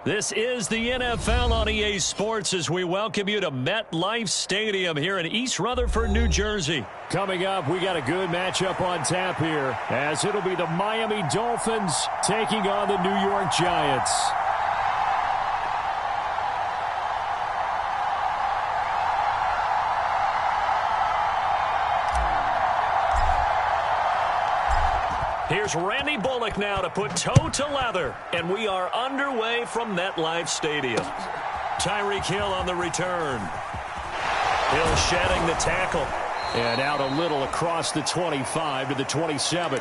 This is the NFL on EA Sports as we welcome you to MetLife Stadium here in East Rutherford, New Jersey. Coming up, we got a good matchup on tap here as it'll be the Miami Dolphins taking on the New York Giants. Here's Randy Bullock now to put toe to leather, and we are underway from MetLife Stadium. Tyreek Hill on the return. Hill shedding the tackle, and out a little across the 25 to the 27.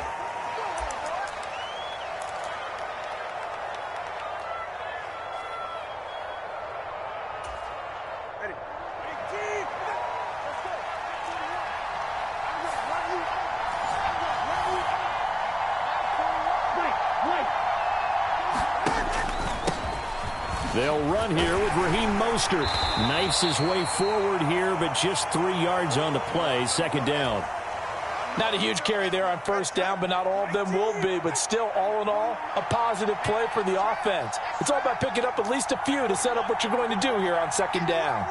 They'll run here with Raheem Mostert. Knifes his way forward here, but just 3 yards on the play. Second down. Not a huge carry there on first down, but not all of them will be. But still, all in all, a positive play for the offense. It's all about picking up at least a few to set up what you're going to do here on second down.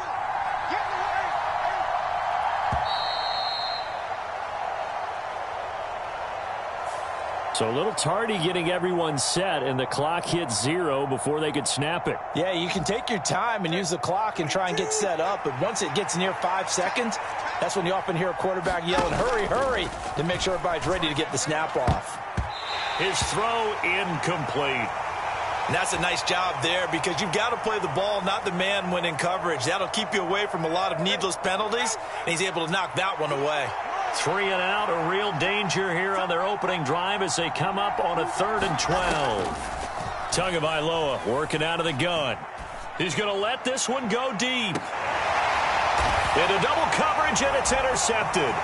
So a little tardy getting everyone set, and the clock hits 0 before they could snap it. Yeah, you can take your time and use the clock and try and get set up, but once it gets near 5 seconds, that's when you often hear a quarterback yelling, hurry, hurry, to make sure everybody's ready to get the snap off. His throw incomplete. And that's a nice job there because you've got to play the ball, not the man when in coverage. That'll keep you away from a lot of needless penalties, and he's able to knock that one away. 3 and out, a real danger here on their opening drive as they come up on a 3rd and 12. Tagovailoa working out of the gun. He's going to let this one go deep. Into double coverage, and it's intercepted.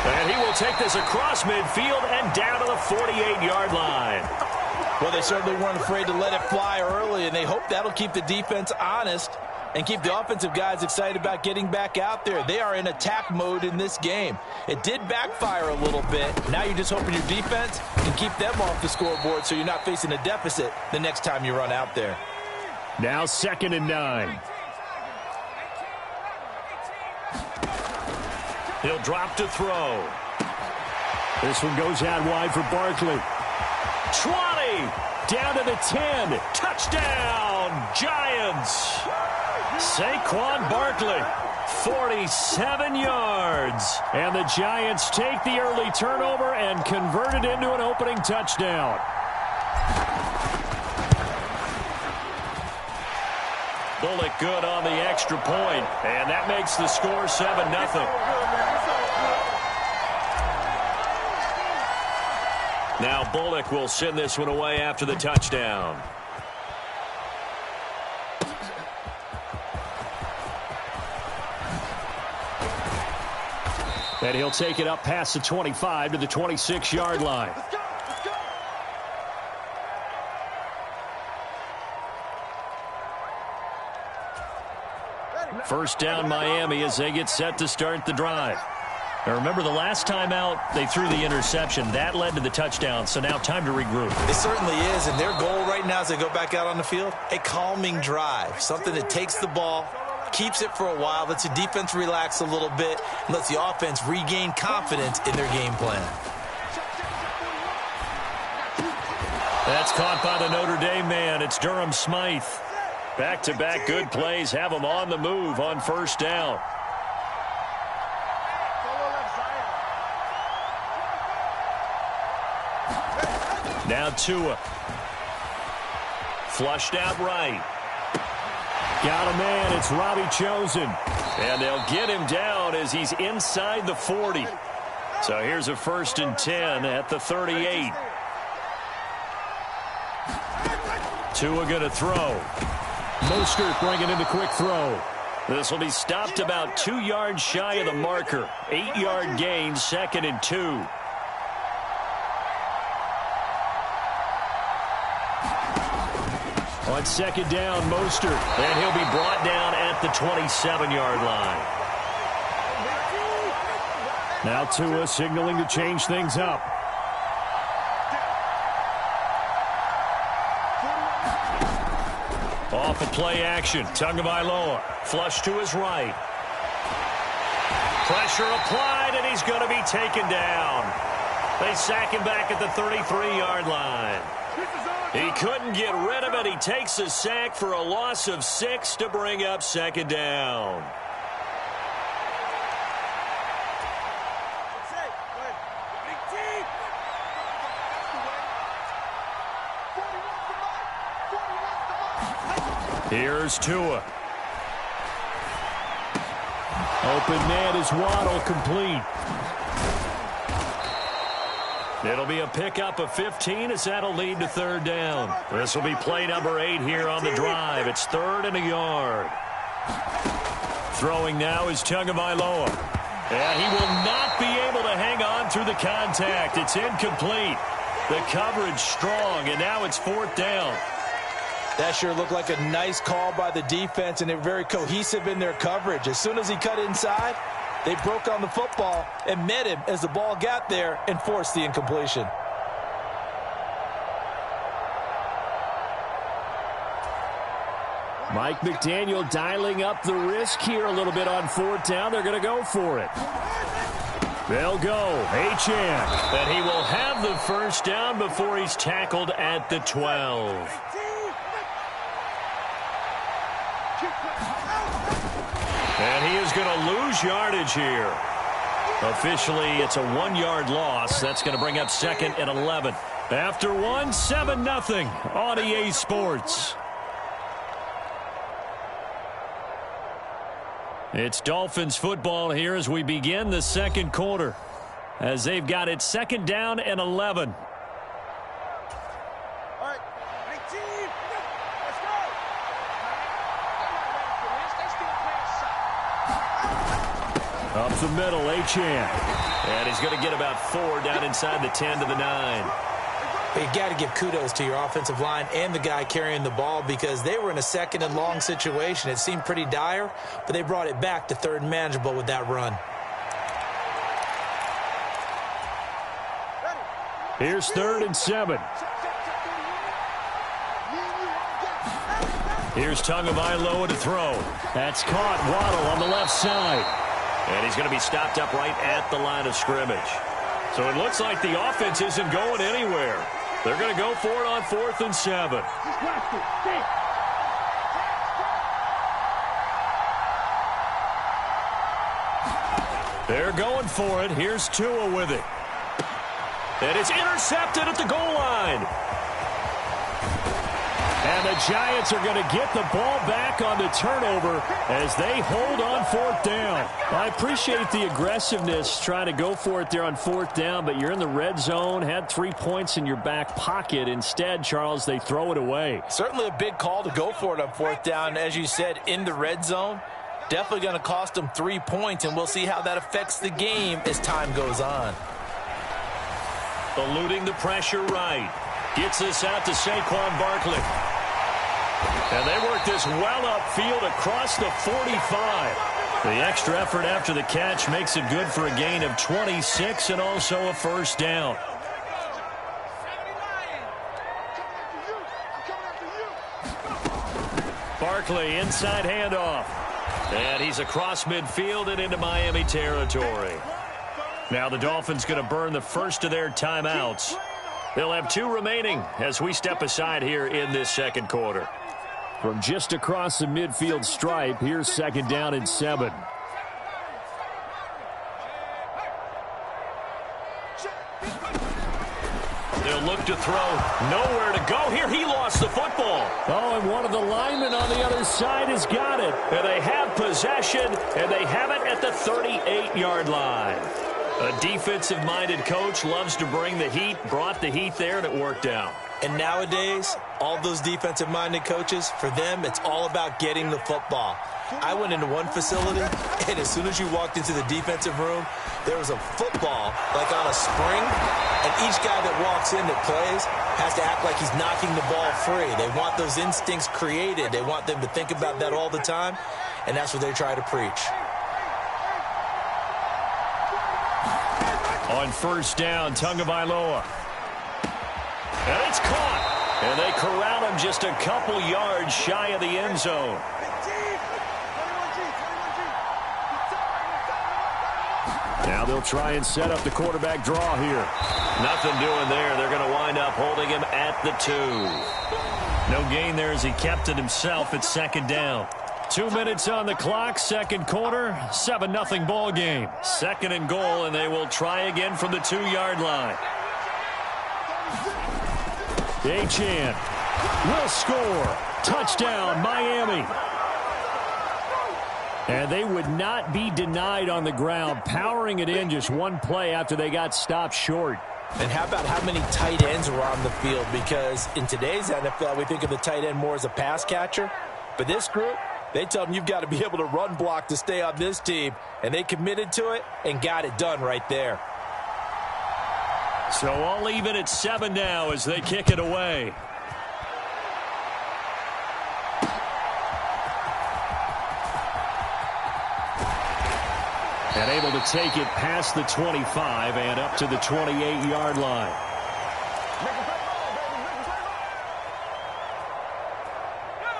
And he will take this across midfield and down to the 48-yard line. Well, they certainly weren't afraid to let it fly early, and they hope that'll keep the defense honest and keep the offensive guys excited about getting back out there. They are in attack mode in this game. It did backfire a little bit. Now you're just hoping your defense can keep them off the scoreboard so you're not facing a deficit the next time you run out there. Now 2nd and 9. He'll drop to throw. This one goes out wide for Barkley. 20, down to the 10. Touchdown, Giants. Saquon Barkley, 47 yards. And the Giants take the early turnover and convert it into an opening touchdown. Bullock good on the extra point, and that makes the score 7-0. Now Bullock will send this one away after the touchdown. And he'll take it up past the 25 to the 26-yard line. First down Miami as they get set to start the drive. Now remember, the last time out, they threw the interception. That led to the touchdown, so now time to regroup. It certainly is, and their goal right now as they go back out on the field, a calming drive, something that takes the ball, keeps it for a while, lets the defense relax a little bit, and lets the offense regain confidence in their game plan. That's caught by the Notre Dame man. It's Durham Smythe. Back-to-back good plays have them on the move on first down. Now Tua. Flushed out right. Got a man. It's Robbie Chosen. And they'll get him down as he's inside the 40. So here's a 1st and 10 at the 38. Tua going to throw. Mostert bringing in the quick throw. This will be stopped about 2 yards shy of the marker. 8-yard gain, 2nd and 2. On 2nd down, Mostert, and he'll be brought down at the 27-yard line. Now Tua signaling to change things up. Off of play action, Tagovailoa. Flush to his right. Pressure applied, and he's going to be taken down. They sack him back at the 33-yard line. He couldn't get rid of it. He takes a sack for a loss of 6 to bring up second down. Here's Tua. Open man is Waddle, complete. It'll be a pickup of 15 as that'll lead to third down. This will be play number 8 here on the drive. It's 3rd and a yard. Throwing now is Tagovailoa. And he will not be able to hang on through the contact. It's incomplete. The coverage strong, and now it's 4th down. That sure looked like a nice call by the defense, and they're very cohesive in their coverage. As soon as he cut inside, they broke on the football and met him as the ball got there and forced the incompletion. Mike McDaniel dialing up the risk here a little bit on 4th down. They're going to go for it. They'll go. Achane. And he will have the first down before he's tackled at the 12. And he is going to lose yardage here. Officially, it's a 1-yard loss. That's going to bring up 2nd and 11. After 1, 7-0 on EA Sports. It's Dolphins football here as we begin the second quarter, as they've got it 2nd down and 11. Up the middle, Achane. And he's going to get about 4 down inside the 10 to the 9. You got to give kudos to your offensive line and the guy carrying the ball because they were in a 2nd and long situation. It seemed pretty dire, but they brought it back to 3rd and manageable with that run. Here's 3rd and 7. Here's Tagovailoa to throw. That's caught. Waddle on the left side. And he's going to be stopped up right at the line of scrimmage. So it looks like the offense isn't going anywhere. They're going to go for it on 4th and 7. They're going for it. Here's Tua with it. And it's intercepted at the goal line. And the Giants are going to get the ball back on the turnover as they hold on 4th down. I appreciate the aggressiveness trying to go for it there on 4th down, but you're in the red zone, had 3 points in your back pocket. Instead, Charles, they throw it away. Certainly a big call to go for it on 4th down. As you said, in the red zone, definitely going to cost them 3 points, and we'll see how that affects the game as time goes on. Eluding the pressure right. Gets this out to Saquon Barkley. And they work this well upfield across the 45. The extra effort after the catch makes it good for a gain of 26 and also a first down. Barkley inside handoff. And he's across midfield and into Miami territory. Now the Dolphins going to burn the first of their timeouts. They'll have 2 remaining as we step aside here in this second quarter. From just across the midfield stripe, here's 2nd down and 7. They'll look to throw. Nowhere to go here. He lost the football. Oh, and one of the linemen on the other side has got it. And they have possession, and they have it at the 38-yard line. A defensive-minded coach loves to bring the heat, brought the heat there, and it worked out. And nowadays, all those defensive-minded coaches, for them, it's all about getting the football. I went into one facility, and as soon as you walked into the defensive room, there was a football, like on a spring, and each guy that walks in that plays has to act like he's knocking the ball free. They want those instincts created. They want them to think about that all the time, and that's what they try to preach. On 1st down, Tagovailoa. And it's caught. And they corral him just a couple yards shy of the end zone. Now they'll try and set up the quarterback draw here. Nothing doing there. They're going to wind up holding him at the 2. No gain there as he kept it himself at second down. 2 minutes on the clock, second quarter, 7-0 ball game. Second and goal, and they will try again from the 2-yard line. Achane will score. Touchdown, Miami. And they would not be denied on the ground, powering it in just one play after they got stopped short. And how about how many tight ends were on the field? Because in today's NFL, we think of the tight end more as a pass catcher. But this group, they tell them you've got to be able to run block to stay on this team. And they committed to it and got it done right there. So all even at 7 now as they kick it away. And able to take it past the 25 and up to the 28-yard line.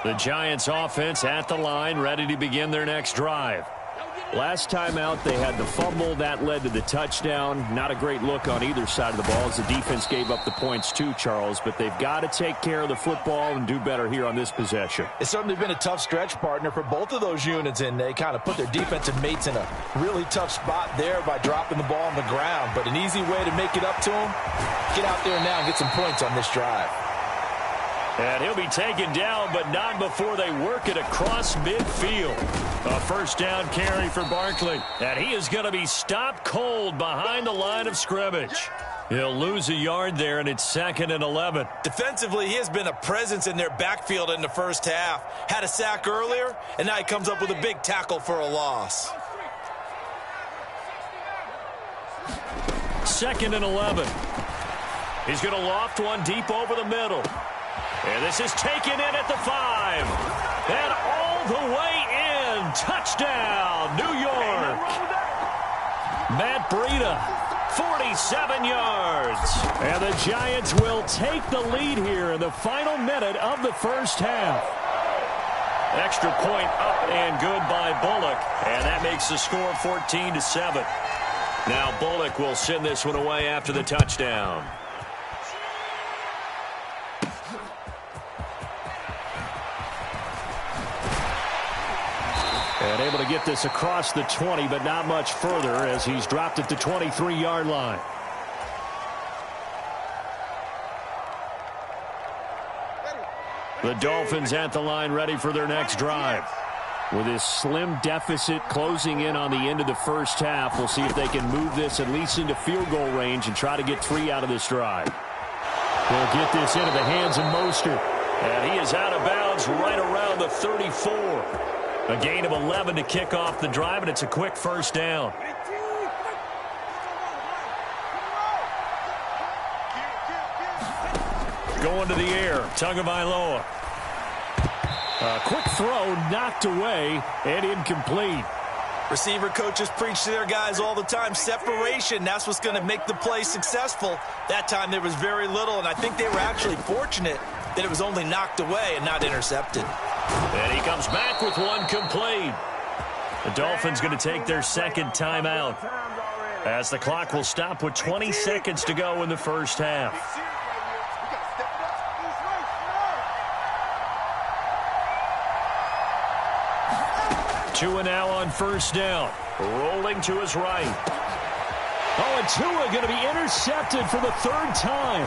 The Giants offense at the line, ready to begin their next drive. Last time out, they had the fumble. That led to the touchdown. Not a great look on either side of the ball as the defense gave up the points too, Charles. But they've got to take care of the football and do better here on this possession. It's certainly been a tough stretch, partner, for both of those units, and they kind of put their defensive mates in a really tough spot there by dropping the ball on the ground. But an easy way to make it up to them, get out there now and get some points on this drive. And he'll be taken down, but not before they work it across midfield. A first down carry for Barkley. And he is going to be stopped cold behind the line of scrimmage. He'll lose a yard there, and it's 2nd and 11. Defensively, he has been a presence in their backfield in the first half. Had a sack earlier, and now he comes up with a big tackle for a loss. 2nd and 11. He's going to loft one deep over the middle. And this is taken in at the 5. And all the way in. Touchdown, New York. Matt Breida, 47 yards. And the Giants will take the lead here in the final minute of the first half. Extra point up and good by Bullock. And that makes the score 14-7. Now Bullock will send this one away after the touchdown. And able to get this across the 20, but not much further as he's dropped it to 23-yard line. The Dolphins at the line ready for their next drive. With this slim deficit closing in on the end of the first half, we'll see if they can move this at least into field goal range and try to get 3 out of this drive. They'll get this into the hands of Mostert. And he is out of bounds right around the 34. A gain of 11 to kick off the drive, and it's a quick first down. Going to the air, Tagovailoa. A quick throw knocked away and incomplete. Receiver coaches preach to their guys all the time. Separation, that's what's going to make the play successful. That time there was very little, and I think they were actually fortunate that it was only knocked away and not intercepted. And he comes back with one complete. The Dolphins going to take their second timeout as the clock will stop with 20 seconds to go in the first half. Tua now on first down. Rolling to his right. Oh, and Tua going to be intercepted for the 3rd time.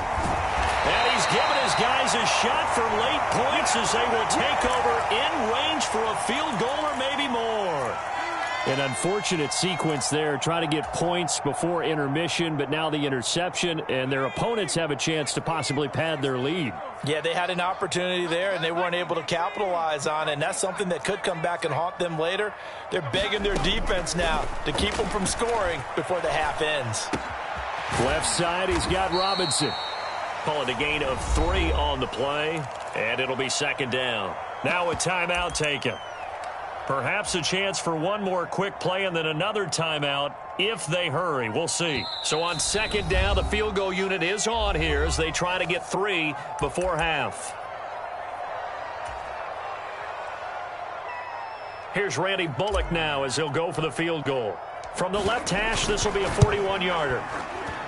And he's given his guys a shot for late points as they will take over in range for a field goal or maybe more. An unfortunate sequence there, trying to get points before intermission, but now the interception, and their opponents have a chance to possibly pad their lead. Yeah, they had an opportunity there, and they weren't able to capitalize on it, and that's something that could come back and haunt them later. They're begging their defense now to keep them from scoring before the half ends. Left side, he's got Robinson. Call it a gain of 3 on the play, and it'll be 2nd down. Now a timeout taken. Perhaps a chance for one more quick play and then another timeout if they hurry. We'll see. So on second down, the field goal unit is on here as they try to get 3 before half. Here's Randy Bullock now as he'll go for the field goal. From the left hash, this will be a 41-yarder.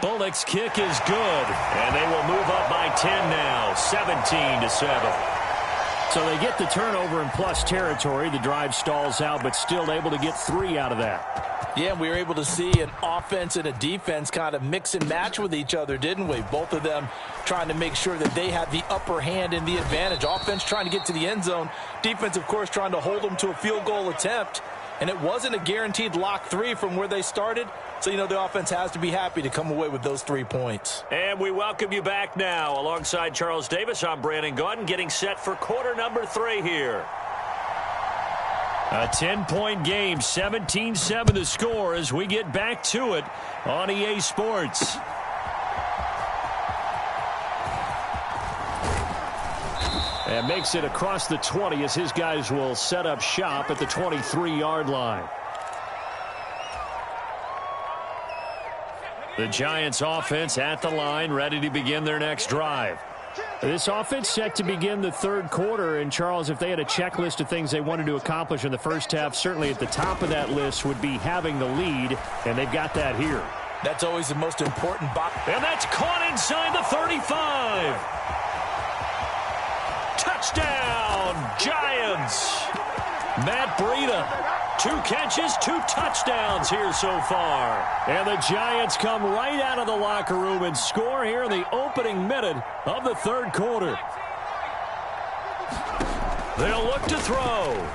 Bullock's kick is good, and they will move up by 10 now, 17-7. So they get the turnover in plus territory. The drive stalls out, but still able to get 3 out of that. Yeah, we were able to see an offense and a defense kind of mix and match with each other, didn't we? Both of them trying to make sure that they had the upper hand and the advantage. Offense trying to get to the end zone. Defense, of course, trying to hold them to a field goal attempt. And it wasn't a guaranteed lock 3 from where they started. So, you know, the offense has to be happy to come away with those 3 points. And we welcome you back now. Alongside Charles Davis, I'm Brandon Gaudin, getting set for quarter number 3 here. A 10-point game, 17-7 the score as we get back to it on EA Sports. And makes it across the 20 as his guys will set up shop at the 23-yard line. The Giants offense at the line, ready to begin their next drive. This offense set to begin the third quarter. And, Charles, if they had a checklist of things they wanted to accomplish in the first half, certainly at the top of that list would be having the lead, and they've got that here. That's always the most important box. And that's caught inside the 35. Touchdown, Giants. Matt Breida. 2 catches, 2 touchdowns here so far. And the Giants come right out of the locker room and score here in the opening minute of the third quarter. They'll look to throw.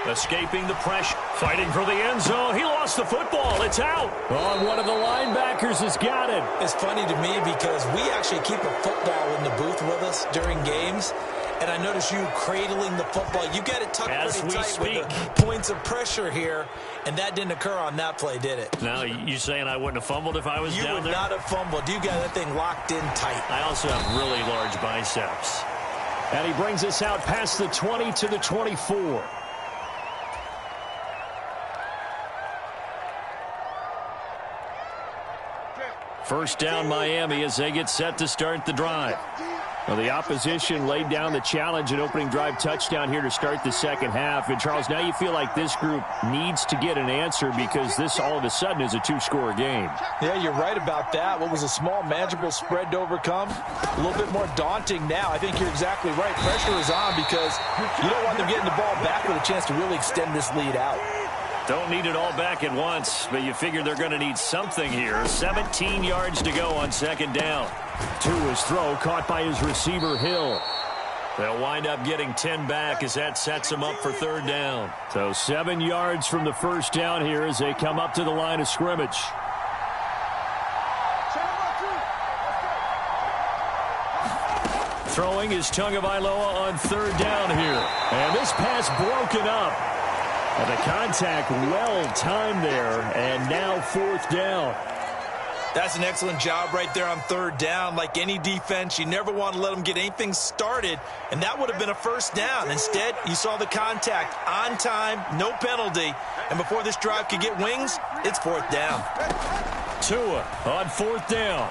Escaping the pressure. Fighting for the end zone. He lost the football. It's out. Oh, one of the linebackers has got it. It's funny to me because we actually keep a football in the booth with us during games. And I notice you cradling the football. You got it tucked pretty tight with the points of pressure here. And that didn't occur on that play, did it? Now, you saying I wouldn't have fumbled if I was down there? You would not have fumbled. You got that thing locked in tight. I also have really large biceps. And he brings us out past the 20 to the 24. First down, Miami, as they get set to start the drive. Well, the opposition laid down the challenge and opening drive touchdown here to start the second half. And, Charles, now you feel like this group needs to get an answer because this all of a sudden is a 2-score game. Yeah, you're right about that. What was a small, manageable spread to overcome, a little bit more daunting now. I think you're exactly right. Pressure is on because you don't want them getting the ball back with a chance to really extend this lead out. Don't need it all back at once, but you figure they're going to need something here. 17 yards to go on second down. To his throw, caught by his receiver, Hill. They'll wind up getting 10 back as that sets them up for third down. So 7 yards from the first down here as they come up to the line of scrimmage. Throwing is Tagovailoa on third down here. And this pass broken up. And the contact well-timed there, and now fourth down. That's an excellent job right there on third down. Like any defense, you never want to let them get anything started, and that would have been a first down. Instead, you saw the contact on time, no penalty, and before this drive could get wings, it's fourth down. Tua on fourth down.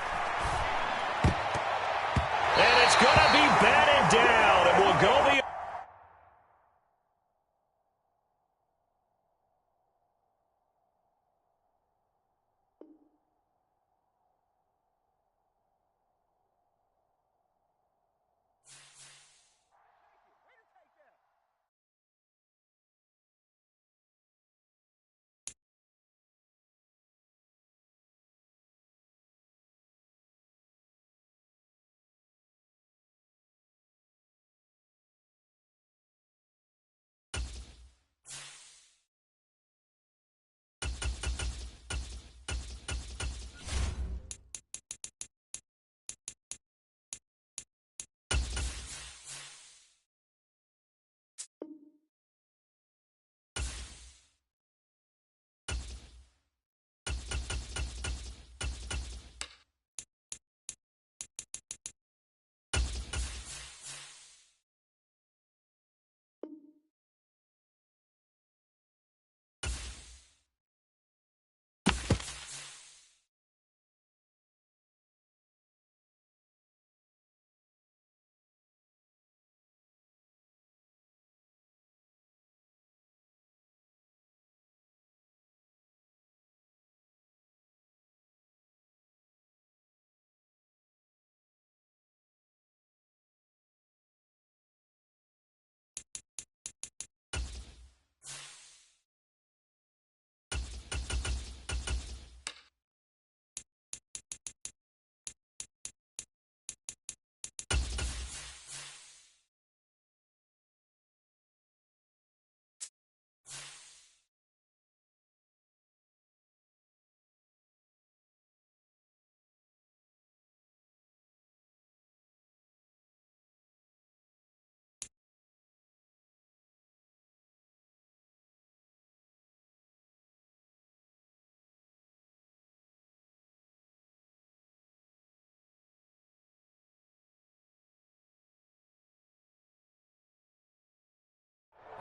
And it's going to be batted down, and will go the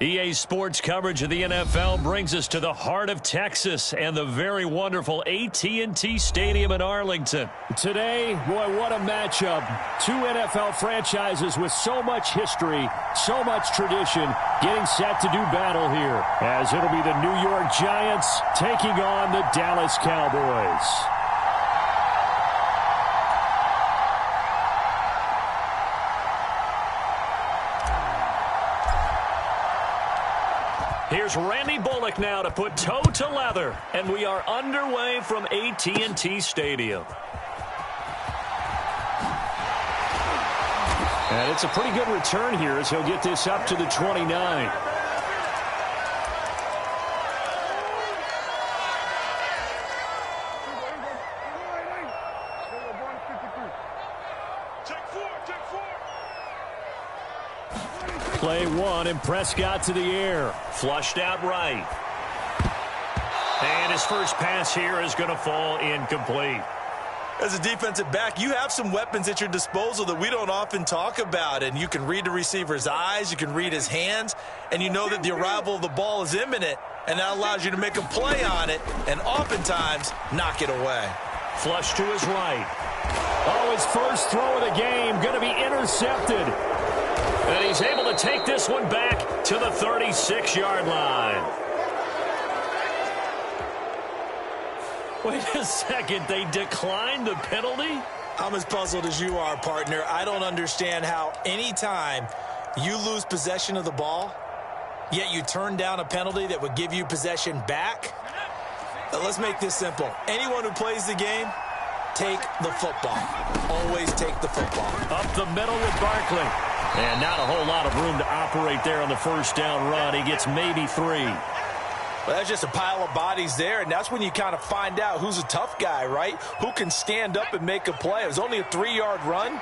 EA Sports coverage of the NFL brings us to the heart of Texas and the very wonderful AT&T Stadium in Arlington. Today, boy, what a matchup. Two NFL franchises with so much history, so much tradition, getting set to do battle here, as it'll be the New York Giants taking on the Dallas Cowboys. Here's Randy Bullock now to put toe to leather, and we are underway from AT&T Stadium. And it's a pretty good return here as he'll get this up to the 29. Play one, and Prescott to the air. Flushed out right. And his first pass here is going to fall incomplete. As a defensive back, you have some weapons at your disposal that we don't often talk about. And you can read the receiver's eyes, you can read his hands, and you know that the arrival of the ball is imminent. And that allows you to make a play on it and oftentimes knock it away. Flush to his right. Oh, his first throw of the game going to be intercepted. And he's able to take this one back to the 36-yard line. Wait a second, they declined the penalty? I'm as puzzled as you are, partner. I don't understand how any time you lose possession of the ball, yet you turn down a penalty that would give you possession back. Let's make this simple. Anyone who plays the game, take the football. Always take the football. Up the middle with Barkley. And not a whole lot of room to operate there on the first down run. He gets maybe 3. Well, that's just a pile of bodies there, and that's when you kind of find out who's a tough guy, right? Who can stand up and make a play. It was only a 3-yard run,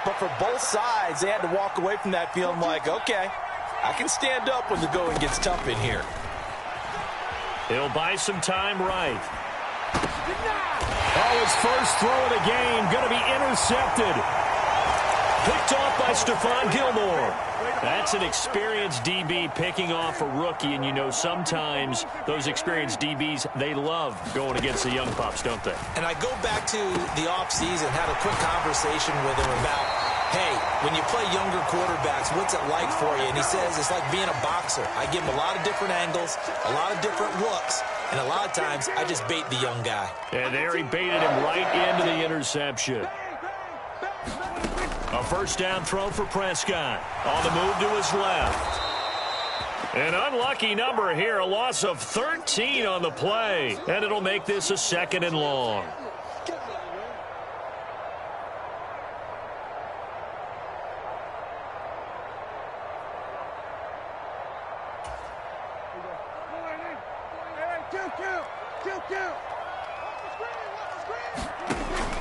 but for both sides, they had to walk away from that feeling like, okay, I can stand up when the going gets tough in here. He'll buy some time right. Oh, his first throw of the game going to be intercepted. Picked off by Stephon Gilmore. That's an experienced DB picking off a rookie, and you know sometimes those experienced DBs, they love going against the young pups, don't they? And I go back to the offseason, had a quick conversation with him about, hey, when you play younger quarterbacks, what's it like for you? And he says it's like being a boxer. I give him a lot of different angles, a lot of different looks, and a lot of times I just bait the young guy. And there he baited him right into the interception. A first down throw for Prescott. On the move to his left. An unlucky number here, a loss of 13 on the play. And it'll make this a 2nd and long.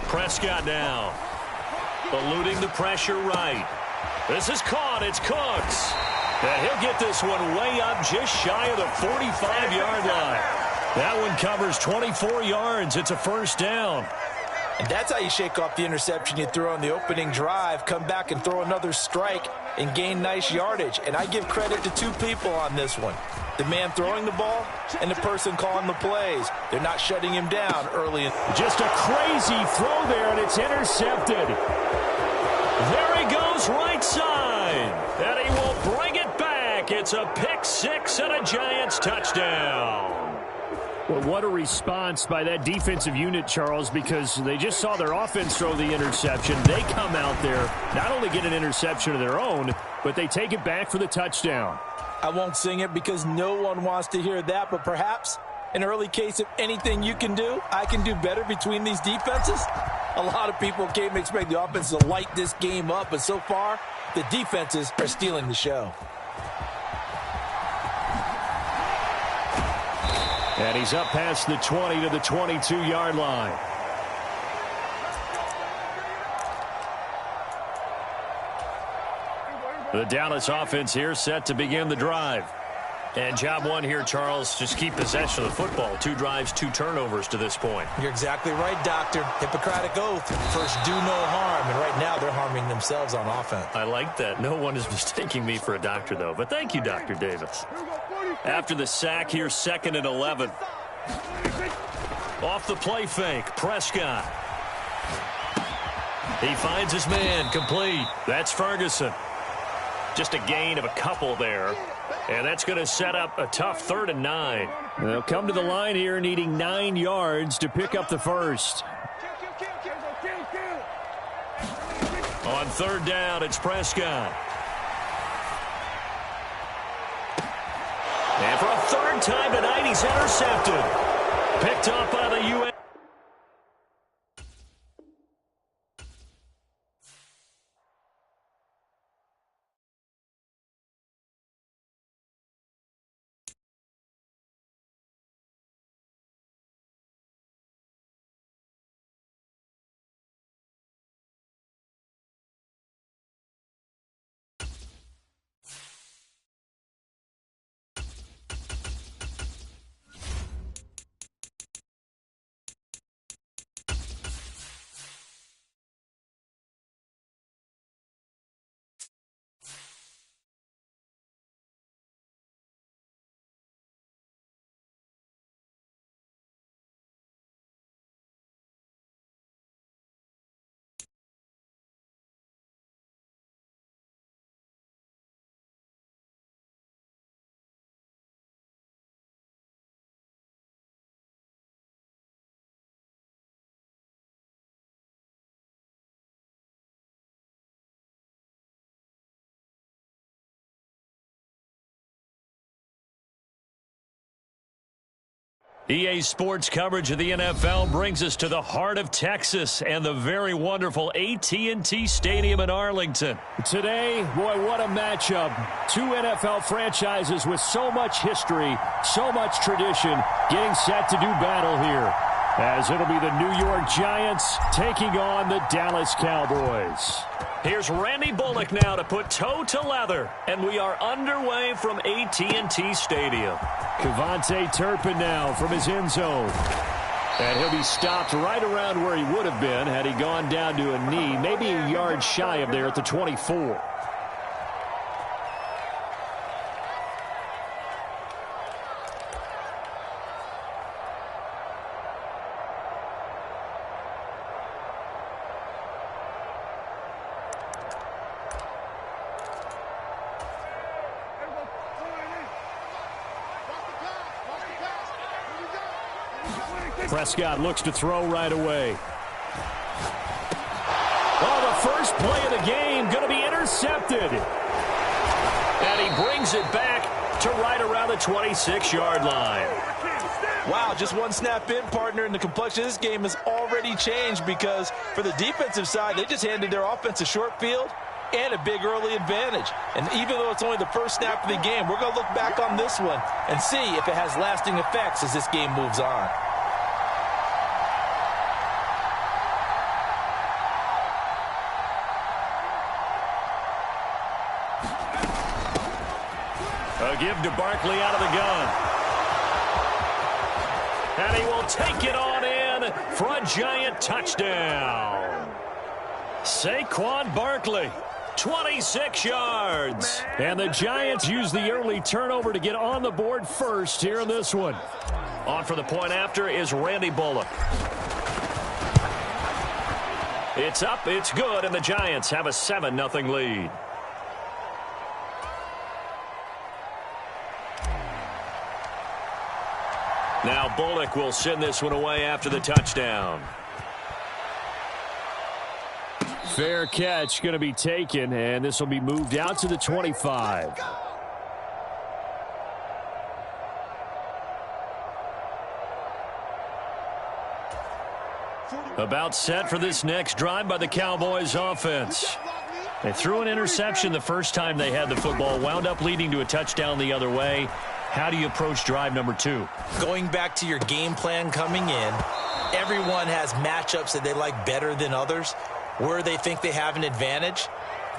Prescott now. Eluding the pressure right. This is caught. It's Cooks. And he'll get this one way up just shy of the 45-yard line. That one covers 24 yards. It's a first down. And that's how you shake off the interception you throw on the opening drive, come back and throw another strike and gain nice yardage. And I give credit to two people on this one. The man throwing the ball and the person calling the plays. They're not shutting him down early. Just a crazy throw there, and it's intercepted. There he goes right side. And he will bring it back. It's a pick six and a Giants touchdown. Well, what a response by that defensive unit, Charles, because they just saw their offense throw the interception. They come out there, not only get an interception of their own, but they take it back for the touchdown. I won't sing it because no one wants to hear that, but perhaps an early case of anything you can do, I can do better between these defenses. A lot of people came expect the offense to light this game up, but so far, the defenses are stealing the show. And he's up past the 20 to the 22-yard line. The Dallas offense here set to begin the drive. And job one here, Charles, just keep possession of the football. 2 drives, 2 turnovers to this point. You're exactly right, Doctor. Hippocratic oath. First, do no harm. And right now, they're harming themselves on offense. I like that. No one is mistaking me for a doctor, though. But thank you, Dr. Davis. After the sack, here's 2nd and 11. Off the play fake, Prescott. He finds his man, complete. That's Ferguson. Just a gain of a couple there. And that's going to set up a tough 3rd and 9. They'll come to the line here needing 9 yards to pick up the first. On 3rd down, it's Prescott. And for a 3rd time tonight, he's intercepted. Picked up by the U.S. EA Sports coverage of the NFL brings us to the heart of Texas and the very wonderful AT&T Stadium in Arlington. Today, boy, what a matchup. 2 NFL franchises with so much history, so much tradition, getting set to do battle here. As it'll be the New York Giants taking on the Dallas Cowboys. Here's Randy Bullock now to put toe to leather, and we are underway from AT&T Stadium. Kevontae Turpin now from his end zone. And he'll be stopped right around where he would have been had he gone down to a knee, maybe a yard shy of there at the 24. Prescott looks to throw right away. Oh, the first play of the game going to be intercepted. And he brings it back to right around the 26-yard line. Wow, just one snap in, partner, and the complexion of this game has already changed because for the defensive side, they just handed their offense a short field and a big early advantage. And even though it's only the first snap of the game, we're going to look back on this one and see if it has lasting effects as this game moves on. A give to Barkley out of the gun. And he will take it on in for a Giant touchdown. Saquon Barkley, 26 yards. And the Giants use the early turnover to get on the board first here in this one. On for the point after is Randy Bullock. It's up, it's good, and the Giants have a 7-0 lead. Now Bullock will send this one away after the touchdown. Fair catch going to be taken, and this will be moved out to the 25. About set for this next drive by the Cowboys offense. They threw an interception the first time they had the football, wound up leading to a touchdown the other way. How do you approach drive number 2? Going back to your game plan coming in, everyone has matchups that they like better than others, where they think they have an advantage.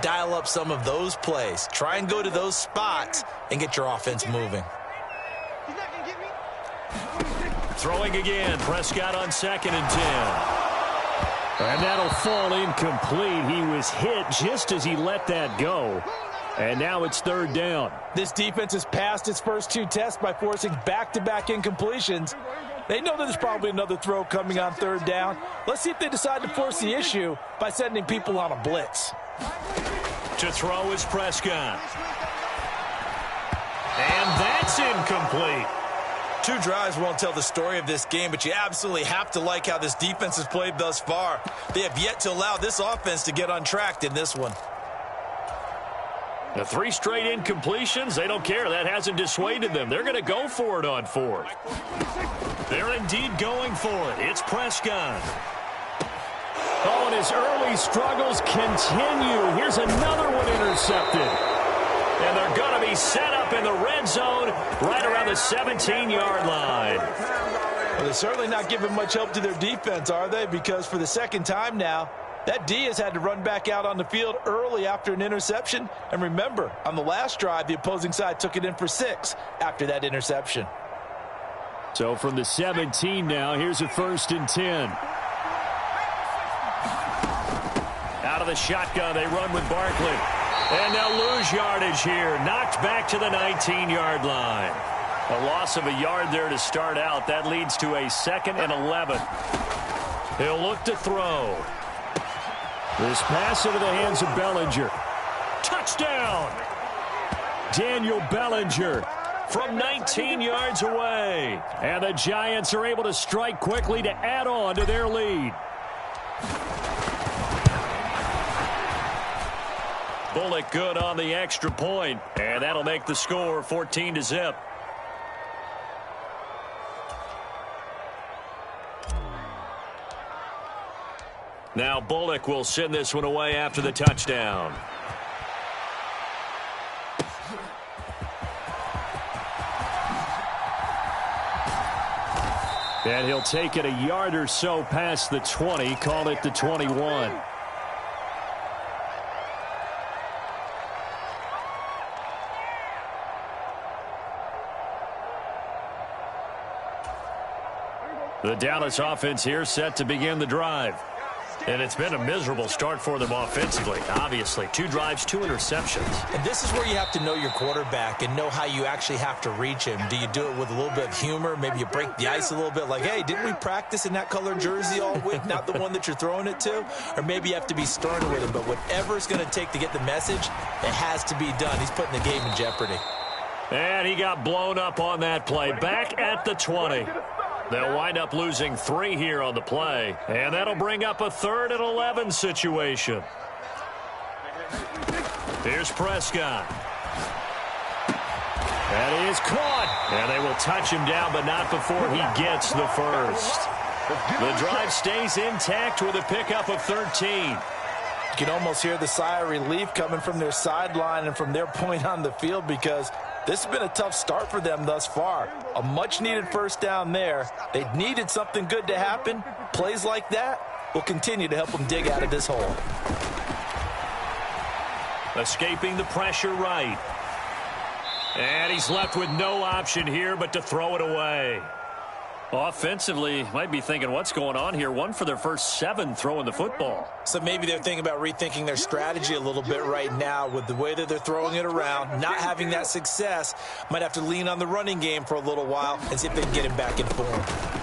Dial up some of those plays. Try and go to those spots and get your offense moving. Throwing again. Prescott on 2nd and 10. And that'll fall incomplete. He was hit just as he let that go. And now it's 3rd down. This defense has passed its first 2 tests by forcing back-to-back incompletions. They know that there's probably another throw coming on 3rd down. Let's see if they decide to force the issue by sending people on a blitz. To throw is Prescott. And that's incomplete. 2 drives won't tell the story of this game, but you absolutely have to like how this defense has played thus far. They have yet to allow this offense to get untracked in this one. The 3 straight incompletions, they don't care. That hasn't dissuaded them. They're going to go for it on 4th. They're indeed going for it. It's Prescott. Oh, and his early struggles continue. Here's another one intercepted. And they're going to be set up in the red zone right around the 17-yard line. Well, they're certainly not giving much help to their defense, are they? Because for the 2nd time now, that D has had to run back out on the field early after an interception. And remember, on the last drive, the opposing side took it in for 6 after that interception. So from the 17 now, here's a 1st and 10. Out of the shotgun, they run with Barkley. And they'll lose yardage here. Knocked back to the 19-yard line. A loss of a yard there to start out. That leads to a 2nd and 11. He'll look to throw. This pass into the hands of Bellinger. Touchdown! Daniel Bellinger From 19 yards away. And the Giants are able to strike quickly to add on to their lead. Bullock good on the extra point. And that'll make the score 14-0. Now Bullock will send this one away after the touchdown. And he'll take it a yard or so past the 20, call it the 21. The Dallas offense here set to begin the drive. And it's been a miserable start for them offensively, obviously. 2 drives, 2 interceptions. And this is where you have to know your quarterback and know how you actually have to reach him. Do you do it with a little bit of humor? Maybe you break the ice a little bit like, hey, didn't we practice in that colored jersey all week, not the one that you're throwing it to? Or maybe you have to be stern with him. But whatever it's going to take to get the message, it has to be done. He's putting the game in jeopardy. And he got blown up on that play. Back at the 20. They'll wind up losing 3 here on the play. And that'll bring up a 3rd and 11 situation. Here's Prescott. That is caught. And they will touch him down, but not before he gets the first. The drive stays intact with a pickup of 13. You can almost hear the sigh of relief coming from their sideline and from their point on the field, because this has been a tough start for them thus far. A much-needed first down there. They needed something good to happen. Plays like that will continue to help them dig out of this hole. Escaping the pressure right. And he's left with no option here but to throw it away. Offensively, might be thinking, what's going on here? 1 for their first 7 throwing the football. So maybe they're thinking about rethinking their strategy a little bit right now with the way that they're throwing it around, not having that success. Might have to lean on the running game for a little while and see if they can get him back in form.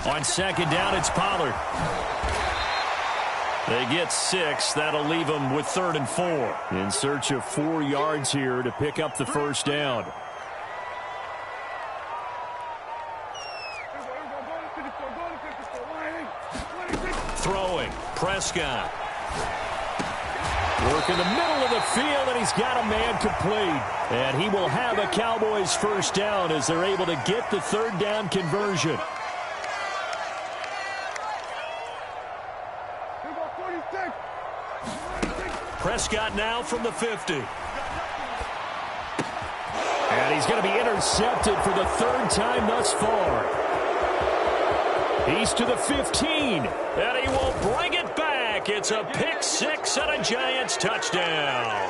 On 2nd down, it's Pollard. They get 6. That'll leave them with 3rd and 4. In search of 4 yards here to pick up the first down. Throwing, Prescott. Work in the middle of the field, and he's got a man complete. And he will have a Cowboys first down as they're able to get the 3rd down conversion. Prescott now from the 50. And he's going to be intercepted for the 3rd time thus far. He's to the 15. And he will bring it back. It's a pick 6 and a Giants touchdown.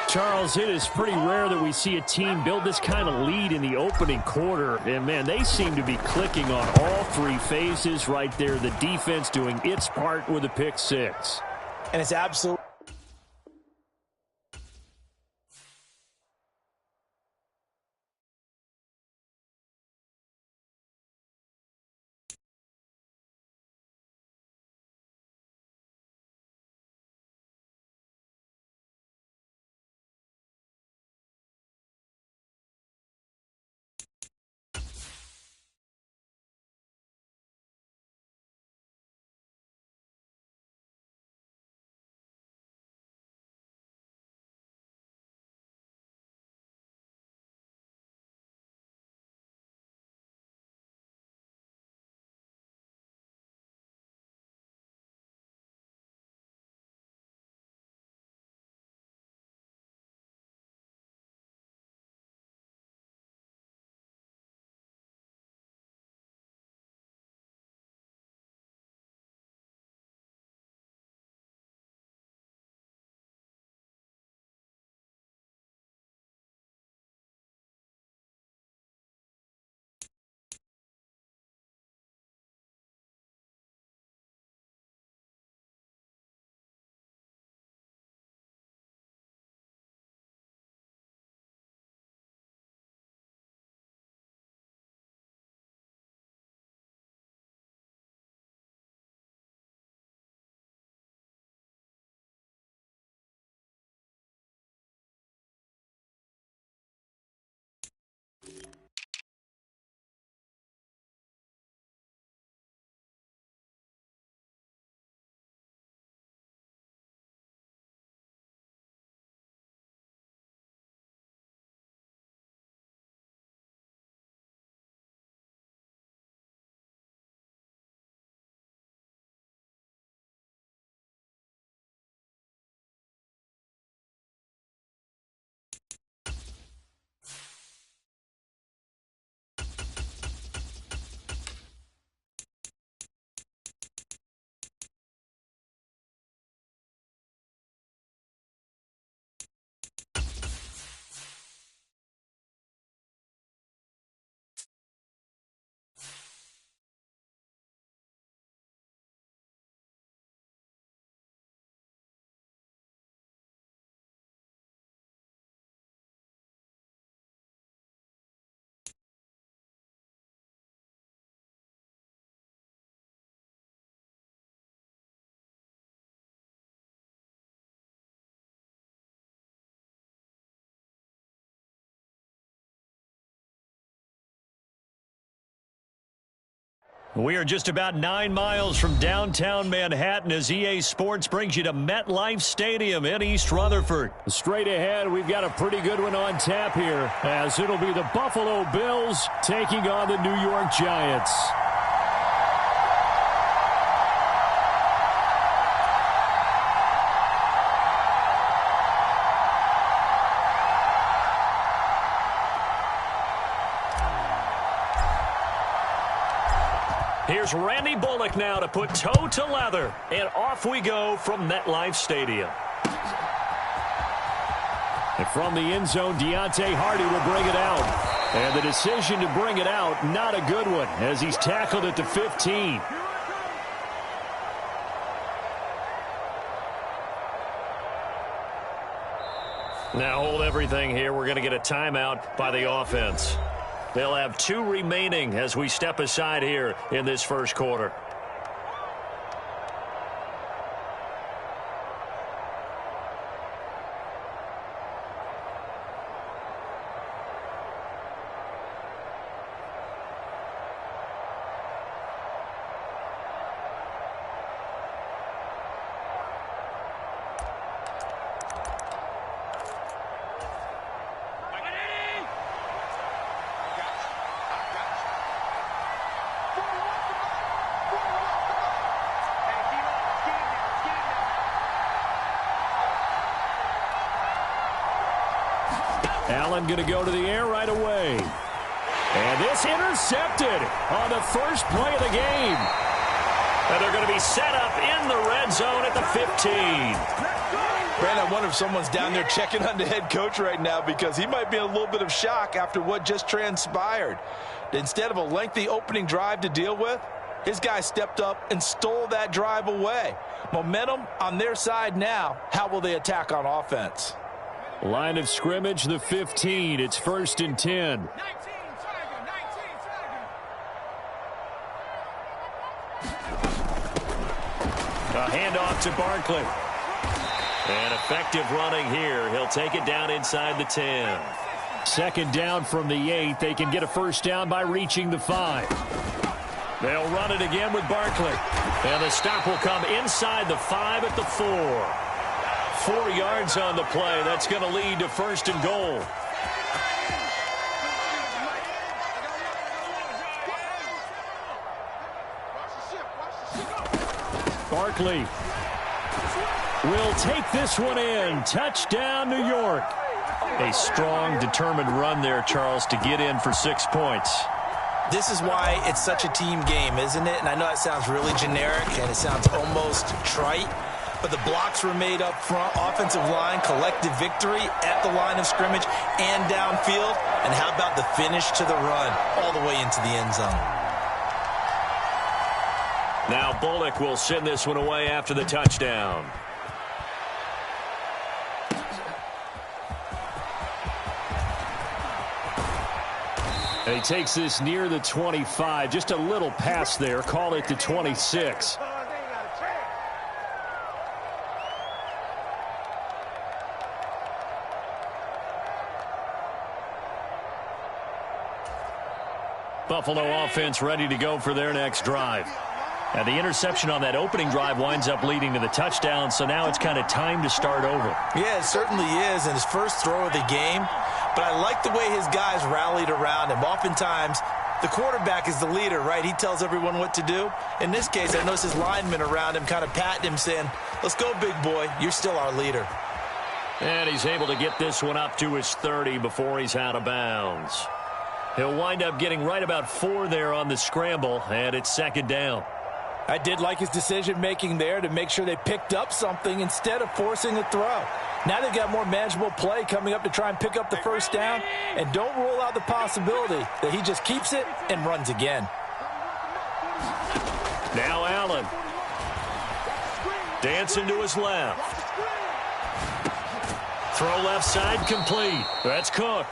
Charles, it is pretty rare that we see a team build this kind of lead in the opening quarter. And, man, they seem to be clicking on all three phases right there. The defense doing its part with a pick six. And it's absolutely... We are just about 9 miles from downtown Manhattan as EA Sports brings you to MetLife Stadium in East Rutherford. Straight ahead, we've got a pretty good one on tap here, as it'll be the Buffalo Bills taking on the New York Giants. Here's Randy Bullock now to put toe to leather. And off we go from MetLife Stadium. And from the end zone, Deontay Hardy will bring it out. And the decision to bring it out, not a good one, as he's tackled at the 15. Now hold everything here. We're going to get a timeout by the offense. They'll have 2 remaining as we step aside here in this first quarter. Allen going to go to the air right away. And this intercepted on the first play of the game. And they're going to be set up in the red zone at the 15. Brandon, I wonder if someone's down there checking on the head coach right now because he might be in a little bit of shock after what just transpired. Instead of a lengthy opening drive to deal with, his guy stepped up and stole that drive away. Momentum on their side now. How will they attack on offense? Line of scrimmage, the 15. It's 1st and 10. A handoff to Barkley. And effective running here. He'll take it down inside the 10. 2nd down from the 8. They can get a 1st down by reaching the 5. They'll run it again with Barkley. And the stop will come inside the 5 at the 4. 4 yards on the play. That's going to lead to 1st and goal. Barkley will take this one in. Touchdown, New York. A strong, determined run there, Charles, to get in for 6 points. This is why it's such a team game, isn't it? And I know it sounds really generic and it sounds almost trite, but the blocks were made up front, offensive line, collective victory at the line of scrimmage and downfield. And how about the finish to the run all the way into the end zone? Now Bullock will send this one away after the touchdown. And he takes this near the 25. Just a little pass there. Call it the 26. Buffalo offense ready to go for their next drive. And the interception on that opening drive winds up leading to the touchdown, so now it's kind of time to start over. Yeah, it certainly is, and his first throw of the game. But I like the way his guys rallied around him. Oftentimes, the quarterback is the leader, right? He tells everyone what to do. In this case, I noticed his linemen around him kind of patting him, saying, let's go, big boy. You're still our leader. And he's able to get this one up to his 30 before he's out of bounds. He'll wind up getting right about 4 there on the scramble, and it's 2nd down. I did like his decision-making there to make sure they picked up something instead of forcing a throw. Now they've got more manageable play coming up to try and pick up the 1st down, and don't rule out the possibility that he just keeps it and runs again. Now Allen. Dancing to his left. Throw left side complete. That's Cook.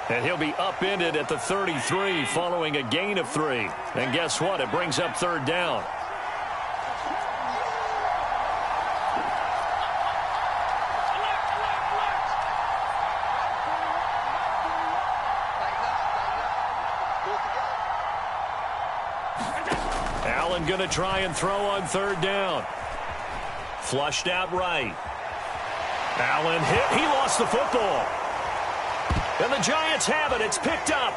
And he'll be upended at the 33 following a gain of 3. And guess what? It brings up 3rd down. Allen going to try and throw on 3rd down. Flushed out right. Allen hit. He lost the football. And the Giants have it. It's picked up.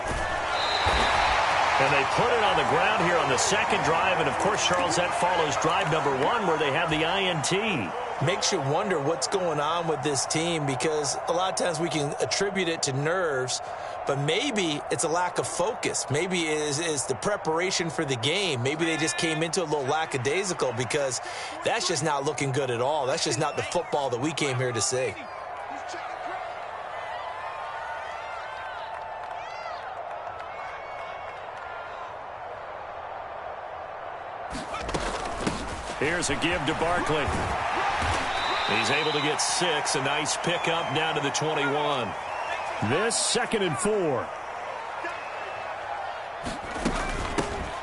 And they put it on the ground here on the 2nd drive. And, of course, Charles, that follows drive number 1 where they have the INT. Makes you wonder what's going on with this team because a lot of times we can attribute it to nerves, but maybe it's a lack of focus. Maybe it is the preparation for the game. Maybe they just came into a little lackadaisical because that's just not looking good at all. That's just not the football that we came here to see. Here's a give to Barkley. He's able to get 6. A nice pickup down to the 21. This 2nd and 4.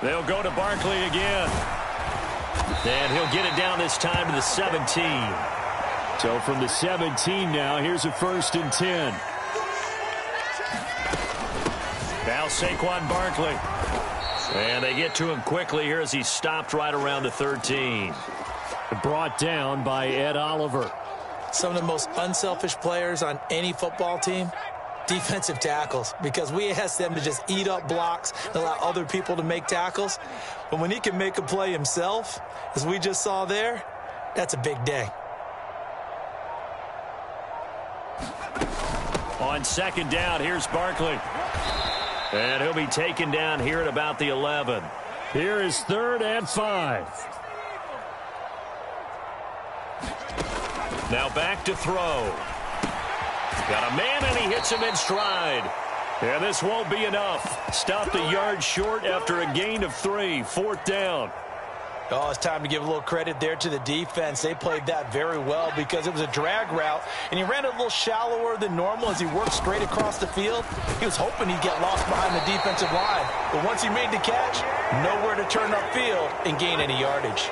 They'll go to Barkley again. And he'll get it down this time to the 17. So from the 17 now, here's a 1st and 10. Now Saquon Barkley. And they get to him quickly here as he's stopped right around the 13. Brought down by Ed Oliver. Some of the most unselfish players on any football team, defensive tackles, because we ask them to just eat up blocks and allow other people to make tackles. But when he can make a play himself, as we just saw there, that's a big day. On 2nd down, here's Barkley. And he'll be taken down here at about the 11. Here is 3rd and 5. Now back to throw. Got a man, and he hits him in stride. And this won't be enough. Stopped a yard short after a gain of 3. 4th down. Oh, it's time to give a little credit there to the defense. They played that very well because it was a drag route, and he ran it a little shallower than normal as he worked straight across the field. He was hoping he'd get lost behind the defensive line, but once he made the catch, nowhere to turn upfield and gain any yardage.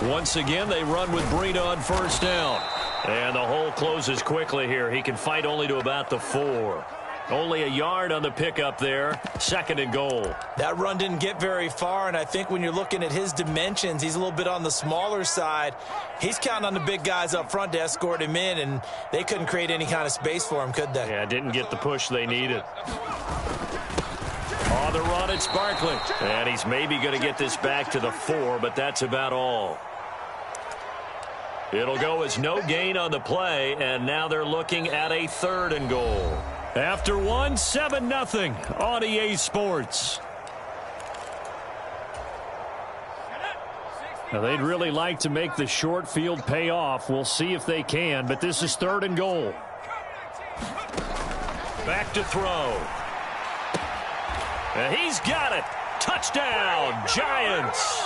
Once again, they run with Breida on 1st down. And the hole closes quickly here. He can fight only to about the 4. Only a yard on the pickup there. 2nd and goal. That run didn't get very far, and I think when you're looking at his dimensions, he's a little bit on the smaller side. He's counting on the big guys up front to escort him in, and they couldn't create any kind of space for him, could they? Yeah, didn't get the push they needed. On the run, it's Barkley. And he's maybe going to get this back to the 4, but that's about all. It'll go as no gain on the play, and now they're looking at a 3rd and goal. After 1, 7-0 on EA Sports. Now, they'd really like to make the short field pay off. We'll see if they can, but this is 3rd and goal. Back to throw. And he's got it. Touchdown, Giants.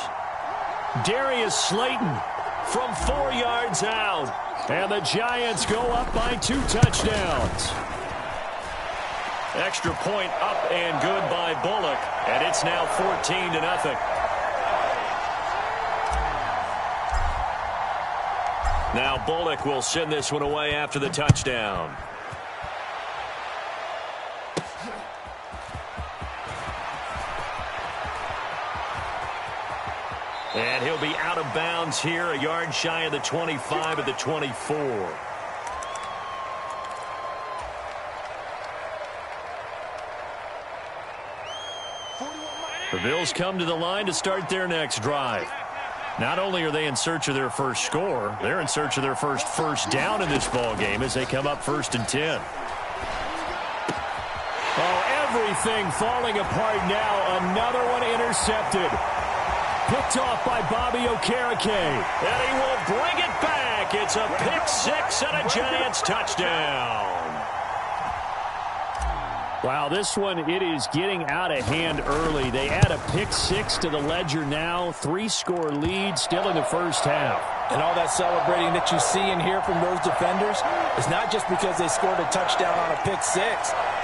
Darius Slayton from 4 yards out. And the Giants go up by 2 touchdowns. Extra point up and good by Bullock. And it's now 14-0. Now Bullock will send this one away after the touchdown. And he'll be out of bounds here, a yard shy of the 25 at the 24. The Bills come to the line to start their next drive. Not only are they in search of their first score, they're in search of their first down in this ball game as they come up 1st and 10. Oh, everything falling apart now. Another one intercepted. Picked off by Bobby Okereke. And he will bring it back. It's a pick 6 and a Giants touchdown. Wow, this one, it is getting out of hand early. They add a pick 6 to the ledger now. 3-score lead still in the first half. And all that celebrating that you see and hear from those defenders is not just because they scored a touchdown on a pick 6.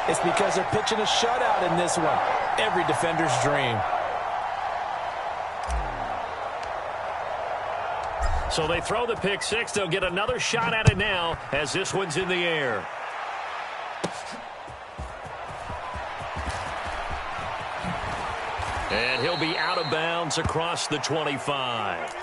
It's because they're pitching a shutout in this one. Every defender's dream. So they throw the pick 6. They'll get another shot at it now as this one's in the air. And he'll be out of bounds across the 25.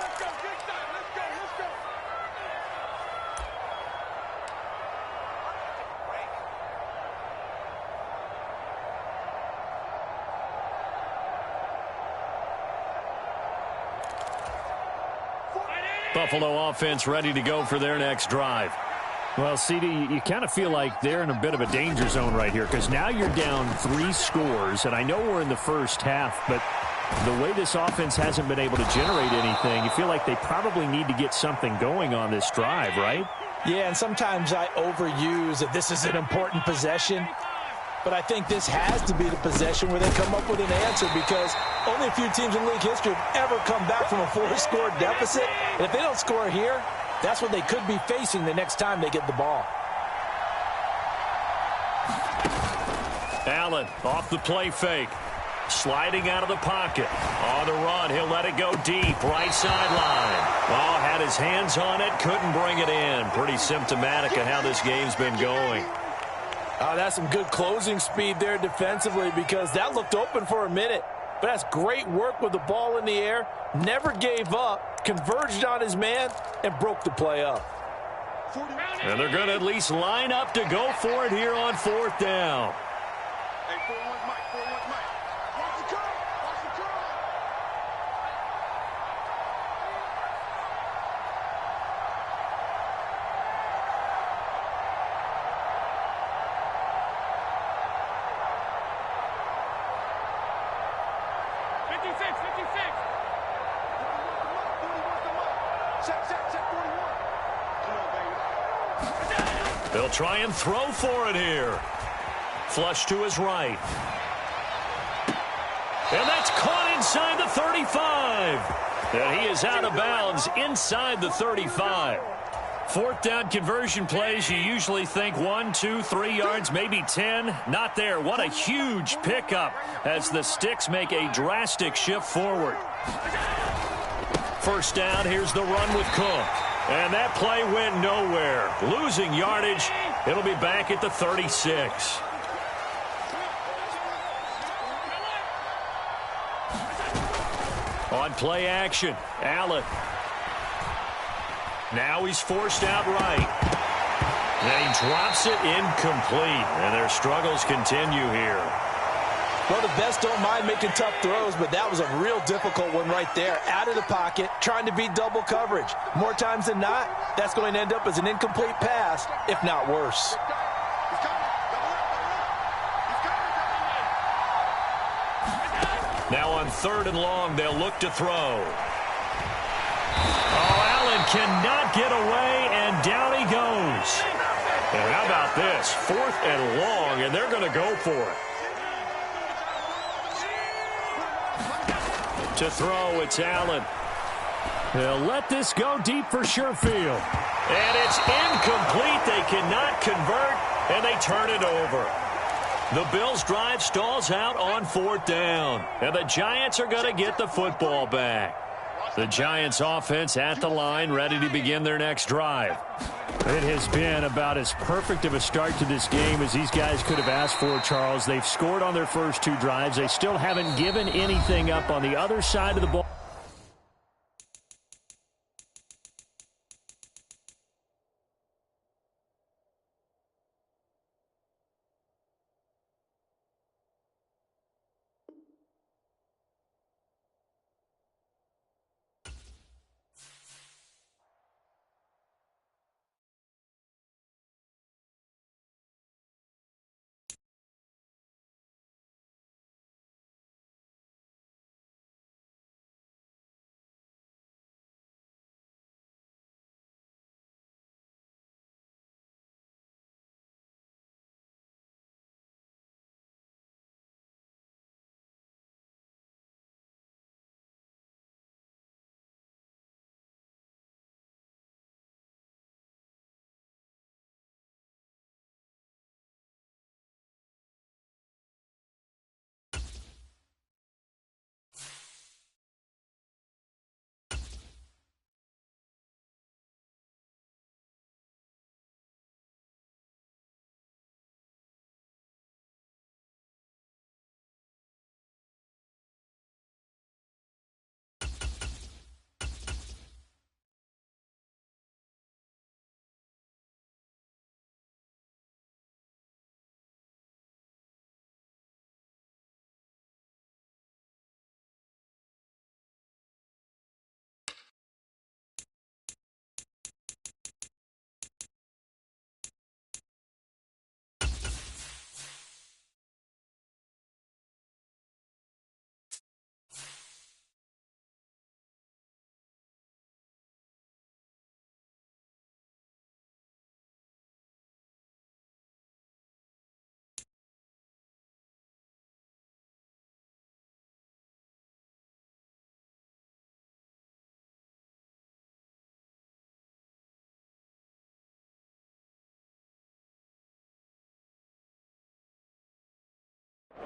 Buffalo offense ready to go for their next drive. Well, CD, you kind of feel like they're in a bit of a danger zone right here because now you're down 3 scores, and I know we're in the first half, but the way this offense hasn't been able to generate anything, you feel like they probably need to get something going on this drive, right? Yeah, and sometimes I overuse that this is an important possession, but I think this has to be the possession where they come up with an answer because only a few teams in league history have ever come back from a 4-score deficit, and if they don't score here, that's what they could be facing the next time they get the ball. Allen off the play fake. Sliding out of the pocket. On the run, he'll let it go deep. Right sideline. Oh, had his hands on it. Couldn't bring it in. Pretty symptomatic of how this game's been going. Oh, that's some good closing speed there defensively because that looked open for a minute. But that's great work with the ball in the air. Never gave up. Converged on his man and broke the play up. And they're going to at least line up to go for it here on 4th down. They'll try and throw for it here. Flush to his right. And that's caught inside the 35. And he is out of bounds inside the 35. Fourth down conversion plays, you usually think 1, 2, 3 yards, maybe 10. Not there. What a huge pickup as the Sticks make a drastic shift forward. First down, here's the run with Cook. And that play went nowhere. Losing yardage. It'll be back at the 36. On play action, Allen. Now he's forced out right. And he drops it incomplete. And their struggles continue here. Well, the best don't mind making tough throws, but that was a real difficult one right there. Out of the pocket, trying to beat double coverage. More times than not, that's going to end up as an incomplete pass, if not worse. Now on 3rd and long, they'll look to throw. Oh, Allen cannot get away, and down he goes. And how about this? 4th and long, and they're going to go for it. To throw, it's Allen. They'll let this go deep for Sherfield. And it's incomplete. They cannot convert, and they turn it over. The Bills' drive stalls out on 4th down. And the Giants are going to get the football back. The Giants' offense at the line, ready to begin their next drive. It has been about as perfect of a start to this game as these guys could have asked for, Charles. They've scored on their first 2 drives. They still haven't given anything up on the other side of the ball.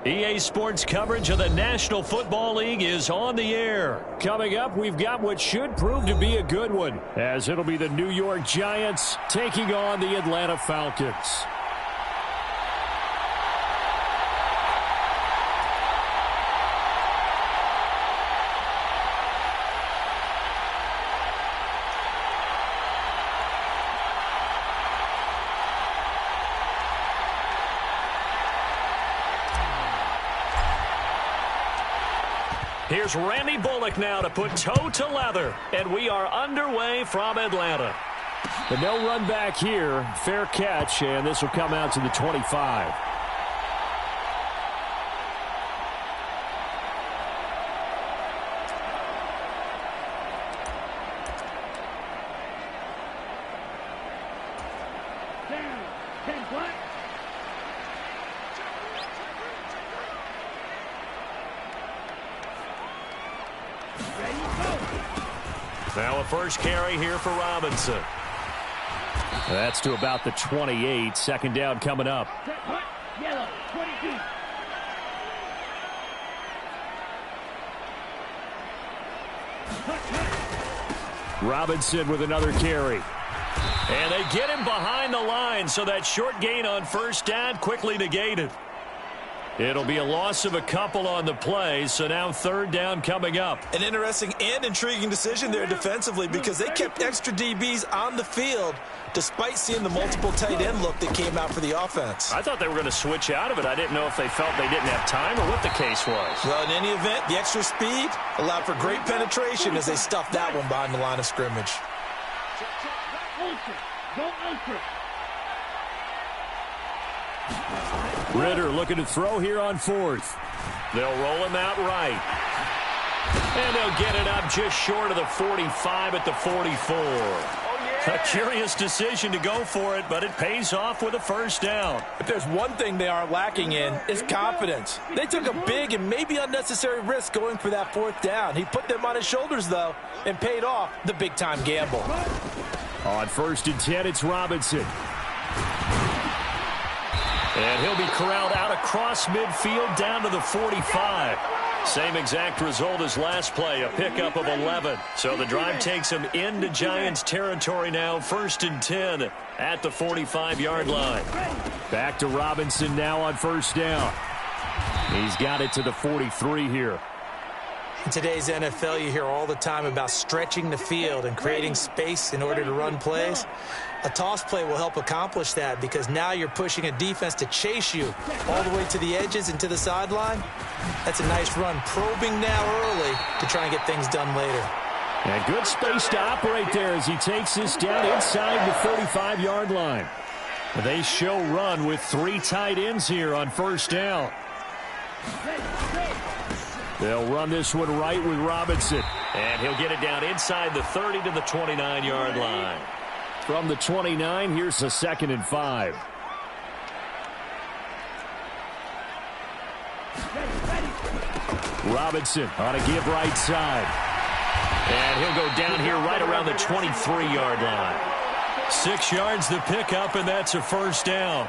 EA Sports coverage of the National Football League is on the air. Coming up, we've got what should prove to be a good one, as it'll be the New York Giants taking on the Atlanta Falcons. Here's Randy Bullock now to put toe to leather, and we are underway from Atlanta. The no run back here, fair catch, and this will come out to the 25. Now a first carry here for Robinson. That's to about the 28. Second down coming up. Yellow, 22. Robinson with another carry. And they get him behind the line, so that short gain on first down quickly negated. It'll be a loss of a couple on the play, so now third down coming up. An interesting and intriguing decision there defensively because they kept extra DBs on the field despite seeing the multiple tight end look that came out for the offense. I thought they were going to switch out of it. I didn't know if they felt they didn't have time or what the case was. Well, in any event, the extra speed allowed for great penetration as they stuffed that one behind the line of scrimmage. Ritter looking to throw here on fourth. They'll roll him out right. And they'll get it up just short of the 45 at the 44. A curious decision to go for it, but it pays off with a first down. If there's one thing they are lacking in, it's confidence. They took a big and maybe unnecessary risk going for that fourth down. He put them on his shoulders, though, and paid off the big-time gamble. On first and 10, it's Robinson. And he'll be corralled out across midfield down to the 45. Same exact result as last play, a pickup of 11. So the drive takes him into Giants territory now, first and 10 at the 45-yard line. Back to Robinson now on first down. He's got it to the 43 here. In today's NFL, you hear all the time about stretching the field and creating space in order to run plays. A toss play will help accomplish that because now you're pushing a defense to chase you all the way to the edges and to the sideline. That's a nice run, probing now early to try and get things done later. And good space to operate there as he takes this down inside the 35-yard line. They show run with three tight ends here on first down. They'll run this one right with Robinson. And he'll get it down inside the 30 to the 29-yard line. From the 29, here's a 2nd and 5. Robinson on a give right side. And he'll go down here right around the 23-yard line. 6 yards the pickup, and that's a first down.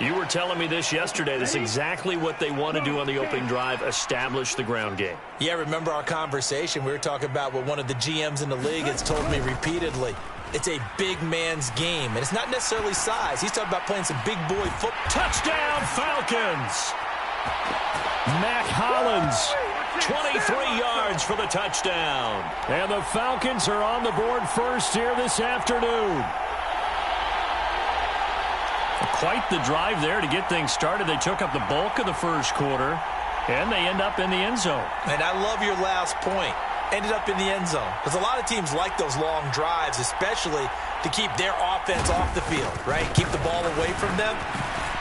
You were telling me this yesterday. That's exactly what they want to do on the opening drive, establish the ground game. Yeah, remember our conversation. We were talking about what one of the GMs in the league has told me repeatedly. It's a big man's game, and it's not necessarily size. He's talking about playing some big boy football. Touchdown, Falcons! Mac Hollins. 23 yards for the touchdown. And the Falcons are on the board first here this afternoon. Quite the drive there to get things started. They took up the bulk of the first quarter, and they end up in the end zone. And I love your last point. Ended up in the end zone. Because a lot of teams like those long drives, especially to keep their offense off the field, right? Keep the ball away from them.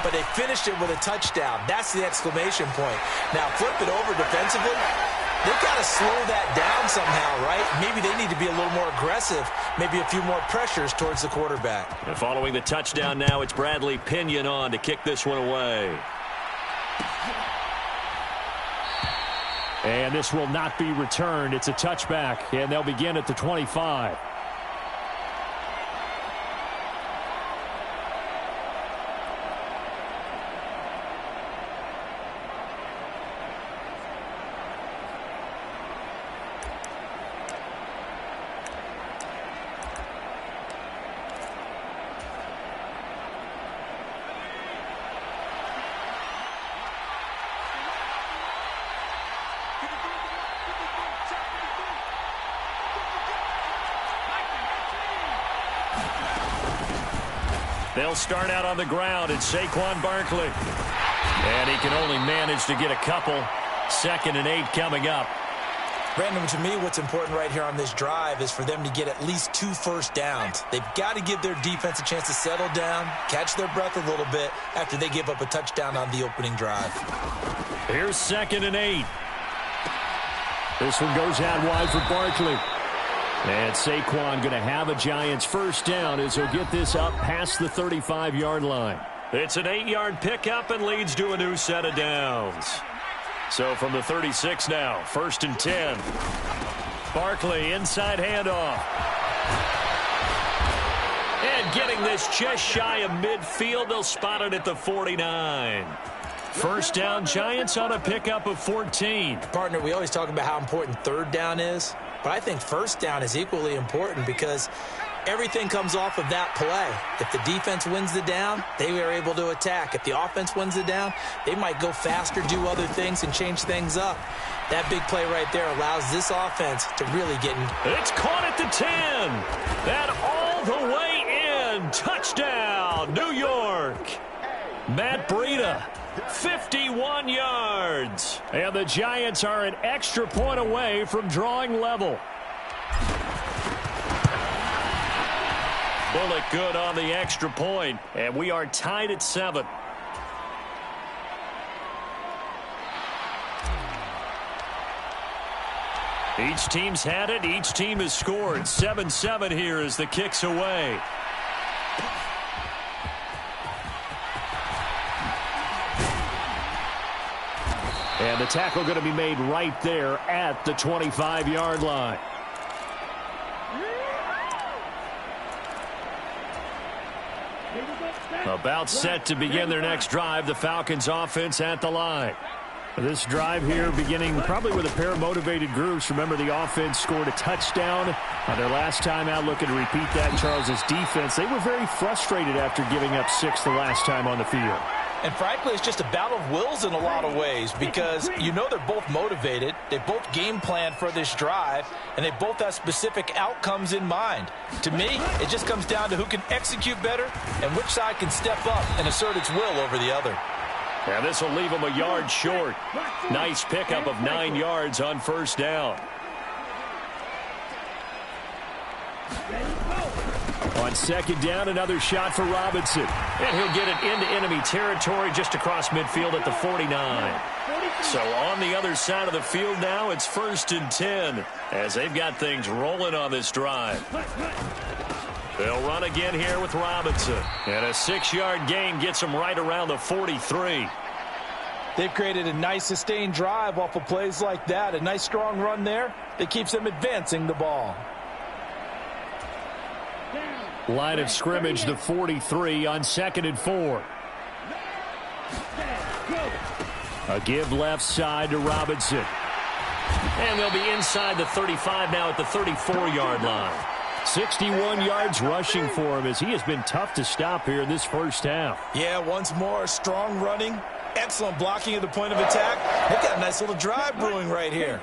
But they finished it with a touchdown. That's the exclamation point. Now, flip it over defensively. They've got to slow that down somehow, right? Maybe they need to be a little more aggressive, maybe a few more pressures towards the quarterback. And following the touchdown now, it's Bradley Pinion on to kick this one away. And this will not be returned. It's a touchback, and they'll begin at the 25. They'll start out on the ground. It's Saquon Barkley. And he can only manage to get a couple. 2nd and 8 coming up. Brandon, to me, what's important right here on this drive is for them to get at least 2 first downs. They've got to give their defense a chance to settle down, catch their breath a little bit after they give up a touchdown on the opening drive. Here's 2nd and 8. This one goes out wide for Barkley. And Saquon going to have a Giants first down as he'll get this up past the 35-yard line. It's an 8-yard pickup and leads to a new set of downs. So from the 36 now, 1st and 10. Barkley, inside handoff. And getting this just shy of midfield, they'll spot it at the 49. First down, Giants on a pickup of 14. Partner, we always talk about how important third down is, but I think first down is equally important because everything comes off of that play. If the defense wins the down, they are able to attack. If the offense wins the down, they might go faster, do other things, and change things up. That big play right there allows this offense to really get in. It's caught at the 10. That all the way in. Touchdown, New York. Matt Breida, 51 yards. And the Giants are an extra point away from drawing level. Bullet good on the extra point, and we are tied at 7. Each team's had it. Each team has scored. 7-7 here as the kick's away. And the tackle going to be made right there at the 25-yard line. About set to begin their next drive. The Falcons offense at the line. This drive here beginning probably with a pair of motivated groups. Remember, the offense scored a touchdown on their last time out. Looking to repeat that. Charles's defense, they were very frustrated after giving up 6 the last time on the field. And frankly, it's just a battle of wills in a lot of ways because you know they're both motivated. They both game plan for this drive, and they both have specific outcomes in mind. To me, it just comes down to who can execute better and which side can step up and assert its will over the other. And this will leave them a yard short. Nice pickup of 9 yards on first down. On second down, another shot for Robinson. And he'll get it into enemy territory just across midfield at the 49. So on the other side of the field now, it's 1st and 10 as they've got things rolling on this drive. They'll run again here with Robinson. And a 6-yard gain gets them right around the 43. They've created a nice sustained drive off of plays like that. A nice strong run there that keeps them advancing the ball. Line of scrimmage, the 43 on 2nd and 4. A give left side to Robinson. And they'll be inside the 35 now at the 34-yard line. 61 yards rushing for him as he has been tough to stop here in this first half. Yeah, once more, strong running, excellent blocking at the point of attack. They've got a nice little drive brewing right here.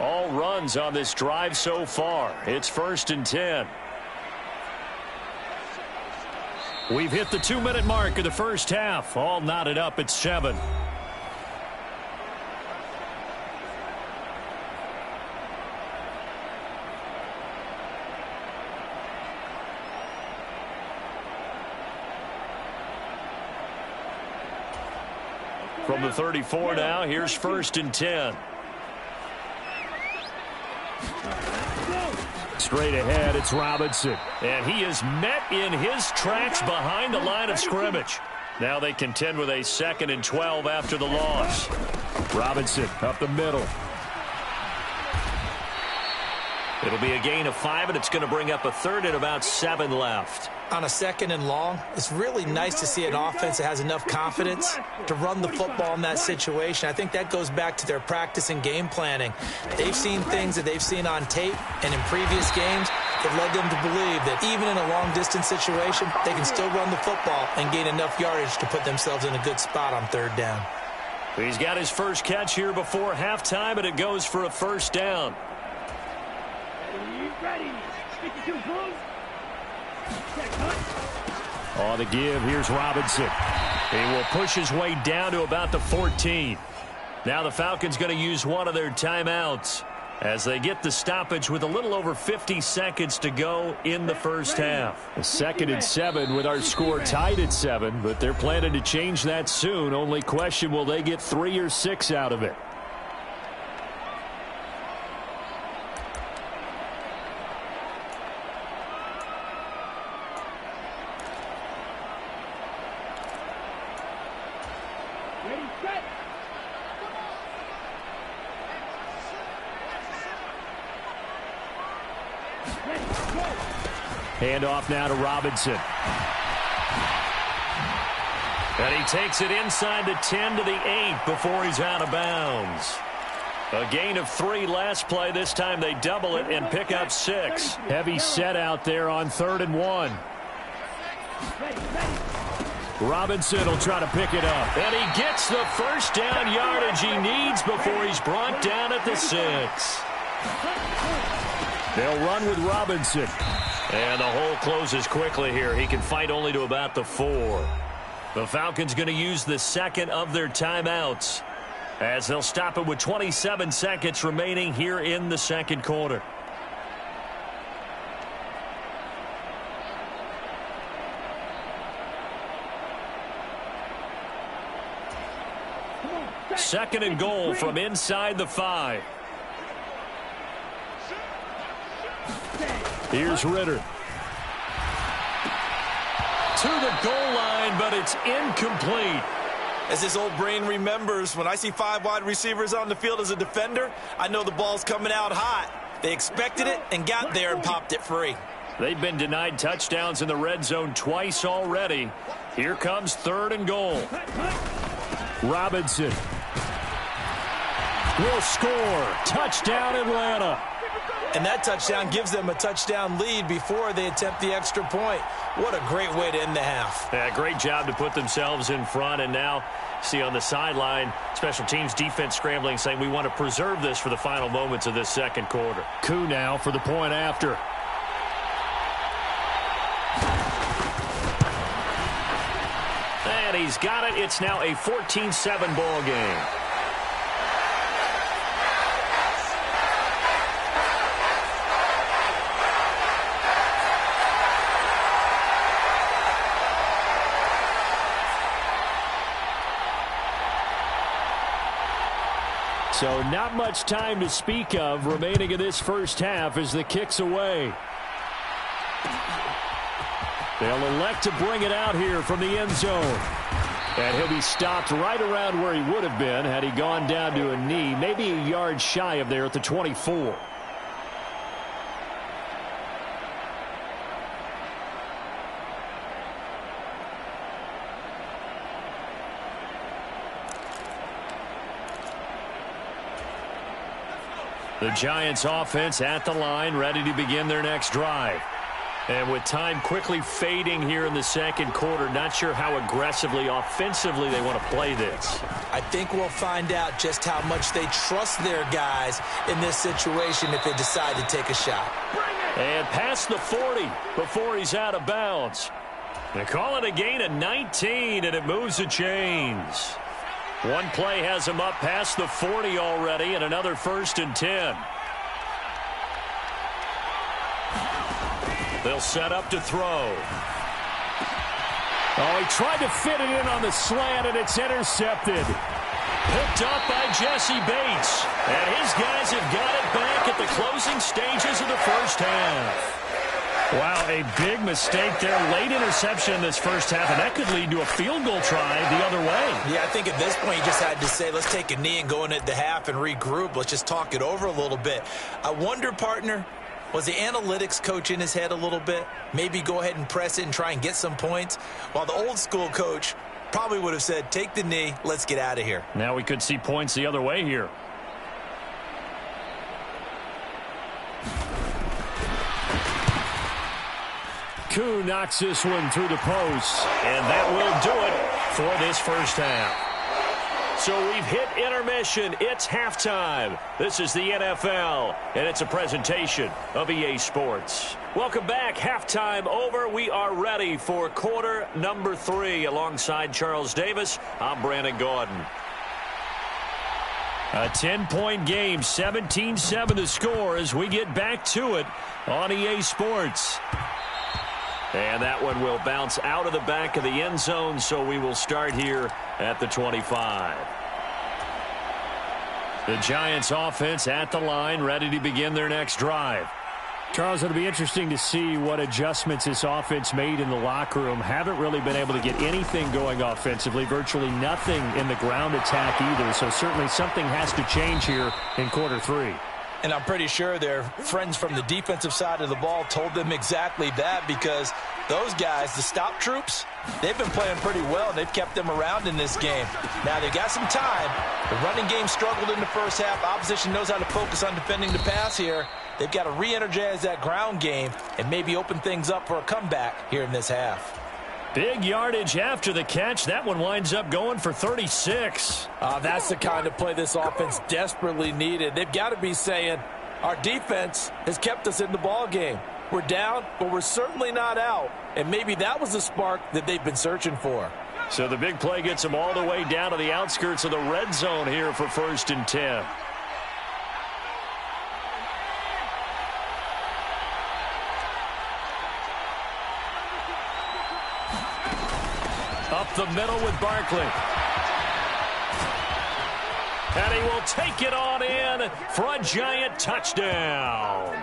All runs on this drive so far. It's 1st and 10. We've hit the 2-minute mark of the first half. All knotted up at 7. From the 34 now, here's 1st and 10. Straight ahead, it's Robinson. And he is met in his tracks behind the line of scrimmage. Now they contend with a 2nd and 12 after the loss. Robinson up the middle. It'll be a gain of 5, and it's going to bring up a 3rd and about 7 left. On a 2nd and long, it's really nice to see an offense that has enough confidence to run the football in that situation. I think that goes back to their practice and game planning. They've seen things that they've seen on tape and in previous games that led them to believe that even in a long-distance situation, they can still run the football and gain enough yardage to put themselves in a good spot on 3rd down. He's got his first catch here before halftime, and it goes for a 1st down. On the give, here's Robinson. He will push his way down to about the 14. Now the Falcons going to use one of their timeouts as they get the stoppage with a little over 50 seconds to go in the first half. 2nd and 7 with our score tied at 7, but they're planning to change that soon. Only question, will they get 3 or 6 out of it? Hand off now to Robinson. And he takes it inside the 10 to the 8 before he's out of bounds. A gain of 3 last play. This time they double it and pick up 6. Heavy set out there on 3rd and 1. Robinson will try to pick it up. And he gets the first down yardage he needs before he's brought down at the 6. They'll run with Robinson. And the hole closes quickly here. He can fight only to about the 4. The Falcons going to use the second of their timeouts, as they'll stop it with 27 seconds remaining here in the second quarter. Second and goal from inside the 5. Here's Ritter. To the goal line, but it's incomplete. As his old brain remembers, when I see 5 wide receivers on the field as a defender, I know the ball's coming out hot. They expected it and got there and popped it free. They've been denied touchdowns in the red zone twice already. Here comes 3rd and goal. Robinson will score. Touchdown, Atlanta. And that touchdown gives them a touchdown lead before they attempt the extra point. What a great way to end the half. Yeah, great job to put themselves in front. And now, see on the sideline, special teams defense scrambling, saying we want to preserve this for the final moments of this second quarter. Koo now for the point after. And he's got it. It's now a 14-7 ball game. So not much time to speak of remaining in this first half as the kick's away. They'll elect to bring it out here from the end zone. And he'll be stopped right around where he would have been had he gone down to a knee, maybe a yard shy of there at the 24. The Giants offense at the line, ready to begin their next drive. And with time quickly fading here in the second quarter, not sure how aggressively, offensively they want to play this. I think we'll find out just how much they trust their guys in this situation if they decide to take a shot. And past the 40 before he's out of bounds. They call it a gain of 19, and it moves the chains. One play has him up past the 40 already, and another 1st and 10. They'll set up to throw. Oh, he tried to fit it in on the slant, and it's intercepted. Picked up by Jesse Bates. And his guys have got it back at the closing stages of the first half. Wow, a big mistake there. Late interception in this first half, and that could lead to a field goal try the other way. Yeah, I think at this point you just had to say, let's take a knee and go in at the half and regroup. Let's just talk it over a little bit. I wonder, partner, was the analytics coach in his head a little bit? Maybe go ahead and press it and try and get some points? While the old school coach probably would have said, take the knee, let's get out of here. Now we could see points the other way here. Koo knocks this one through the post. And that will do it for this first half. So we've hit intermission. It's halftime. This is the NFL, and it's a presentation of EA Sports. Welcome back. Halftime over. We are ready for quarter number 3. Alongside Charles Davis, I'm Brandon Gordon. A 10-point game, 17-7 the score as we get back to it on EA Sports. And that one will bounce out of the back of the end zone, so we will start here at the 25. The Giants offense at the line, ready to begin their next drive. Charles, it'll be interesting to see what adjustments this offense made in the locker room. Haven't really been able to get anything going offensively, virtually nothing in the ground attack either, so certainly something has to change here in quarter 3. And I'm pretty sure their friends from the defensive side of the ball told them exactly that, because those guys, the stop troops, they've been playing pretty well, and they've kept them around in this game. Now, they've got some time. The running game struggled in the first half. Opposition knows how to focus on defending the pass here. They've got to re-energize that ground game and maybe open things up for a comeback here in this half. Big yardage after the catch. That one winds up going for 36. That's the kind of play this offense desperately needed. They've got to be saying, our defense has kept us in the ball game. We're down, but we're certainly not out. And maybe that was the spark that they've been searching for. So the big play gets them all the way down to the outskirts of the red zone here for 1st and 10. Up the middle with Barkley. And he will take it on in for a Giant touchdown.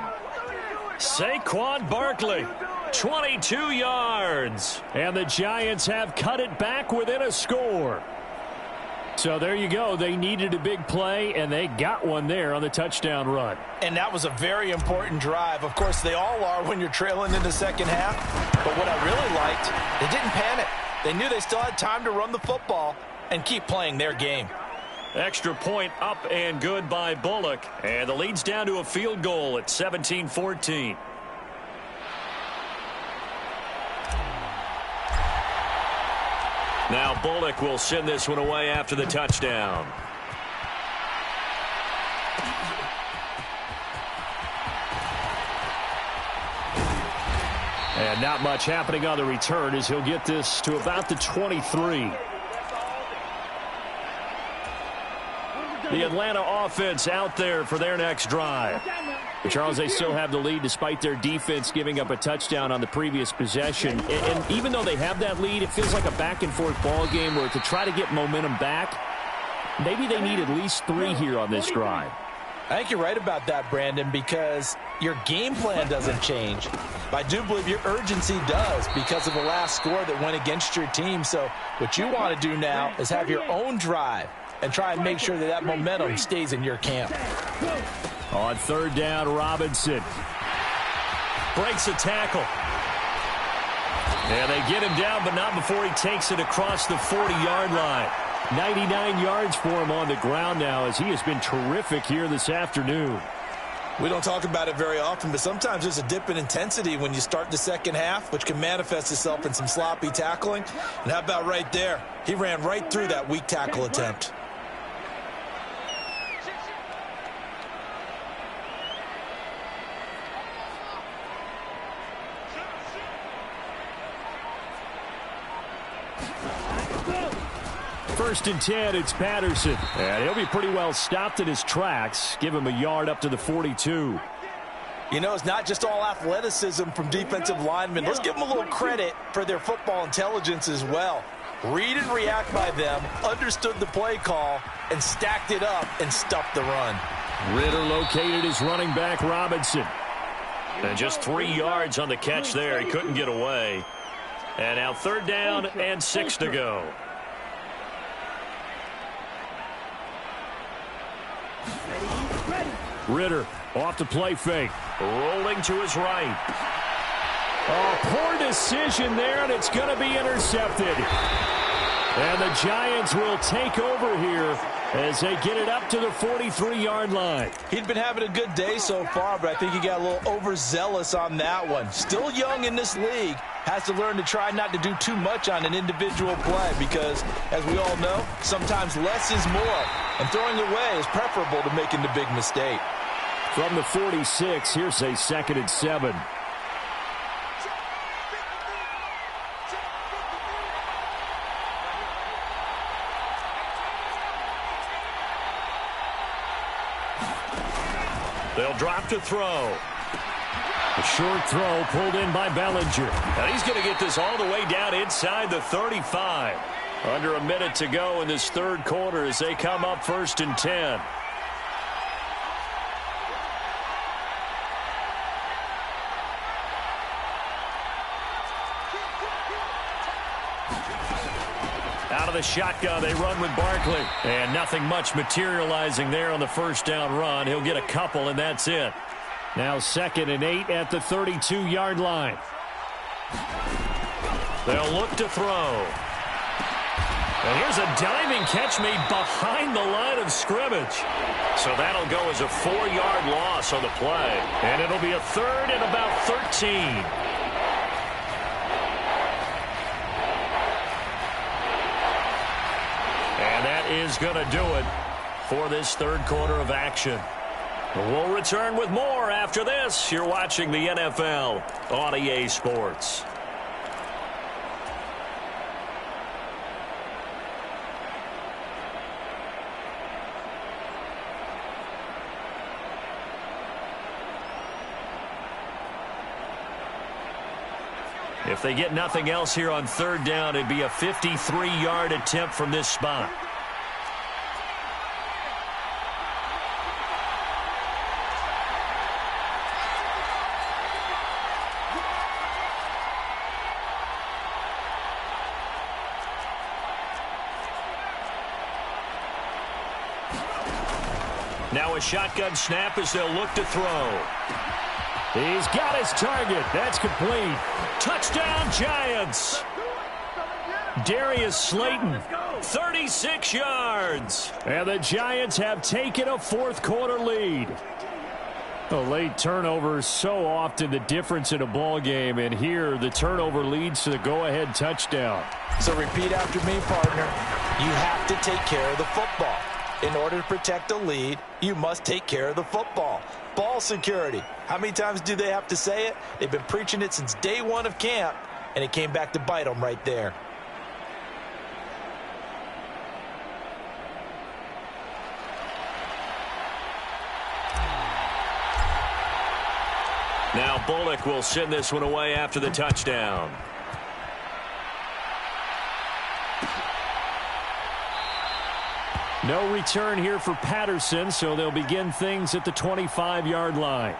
Saquon Barkley, 22 yards. And the Giants have cut it back within a score. So there you go. They needed a big play, and they got one there on the touchdown run. And that was a very important drive. Of course, they all are when you're trailing in the second half. But what I really liked, they didn't panic. They knew they still had time to run the football and keep playing their game. Extra point up and good by Bullock. And the lead's down to a field goal at 17-14. Now Bullock will send this one away after the touchdown. And not much happening on the return as he'll get this to about the 23. The Atlanta offense out there for their next drive. Charles, they still have the lead despite their defense giving up a touchdown on the previous possession. And even though they have that lead, it feels like a back-and-forth ball game where to try to get momentum back, maybe they need at least 3 here on this drive. I think you're right about that, Brandon, because your game plan doesn't change. But I do believe your urgency does because of the last score that went against your team. So what you want to do now is have your own drive and try and make sure that that momentum stays in your camp. On 3rd down, Robinson breaks a tackle. And they get him down, but not before he takes it across the 40-yard line. 99 yards for him on the ground now as he has been terrific here this afternoon. We don't talk about it very often, but sometimes there's a dip in intensity when you start the second half, which can manifest itself in some sloppy tackling. And how about right there? He ran right through that weak tackle attempt. First and 10, it's Patterson. And he'll be pretty well stopped in his tracks. Give him a yard up to the 42. You know, it's not just all athleticism from defensive linemen. Let's give them a little credit for their football intelligence as well. Read and react by them, understood the play call, and stacked it up and stuffed the run. Ritter located his running back, Robinson. And just 3 yards on the catch there. He couldn't get away. And now 3rd down and 6 to go. Ritter off the play fake. Rolling to his right. Oh, poor decision there, and it's going to be intercepted. And the Giants will take over here as they get it up to the 43-yard line. He'd been having a good day so far, but I think he got a little overzealous on that one. Still young in this league. Has to learn to try not to do too much on an individual play because, as we all know, sometimes less is more. And throwing away is preferable to making the big mistake. From the 46, here's a 2nd and 7. They'll drop to throw. A short throw pulled in by Bellinger. And he's going to get this all the way down inside the 35. Under a minute to go in this 3rd quarter as they come up 1st and 10. Out of the shotgun, they run with Barkley. And nothing much materializing there on the first down run. He'll get a couple, and that's it. Now 2nd and 8 at the 32-yard line. They'll look to throw. And here's a diving catch made behind the line of scrimmage. So that'll go as a 4-yard loss on the play. And it'll be a 3rd and about 13. And that is going to do it for this third quarter of action. We'll return with more after this. You're watching the NFL on EA Sports. If they get nothing else here on 3rd down, it'd be a 53-yard attempt from this spot. Now a shotgun snap as they'll look to throw. He's got his target. That's complete. Touchdown, Giants. Darius Slayton, 36 yards. And the Giants have taken a fourth quarter lead. A late turnover is so often the difference in a ball game, and here the turnover leads to the go-ahead touchdown. So repeat after me, partner. You have to take care of the football. In order to protect a lead, you must take care of the football. Ball security. How many times do they have to say it? They've been preaching it since day one of camp, and it came back to bite them right there. Now Bullock will send this one away after the touchdown. No return here for Patterson, so they'll begin things at the 25-yard line.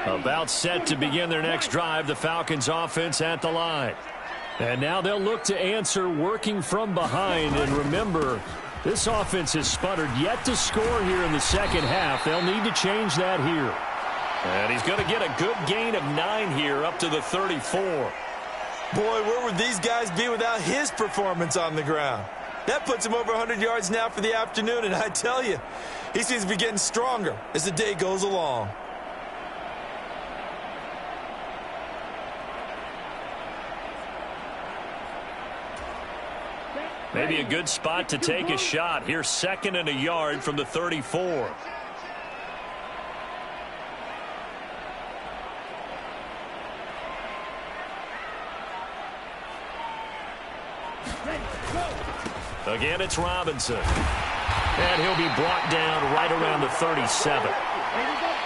About set to begin their next drive, the Falcons offense at the line. And now they'll look to answer working from behind. And remember, this offense has sputtered yet to score here in the second half. They'll need to change that here. And he's going to get a good gain of 9 here up to the 34. Boy, where would these guys be without his performance on the ground? That puts him over 100 yards now for the afternoon, and I tell you, he seems to be getting stronger as the day goes along. Maybe a good spot to take a shot. Here's 2nd and a yard from the 34. Again, it's Robinson. And he'll be brought down right around the 37.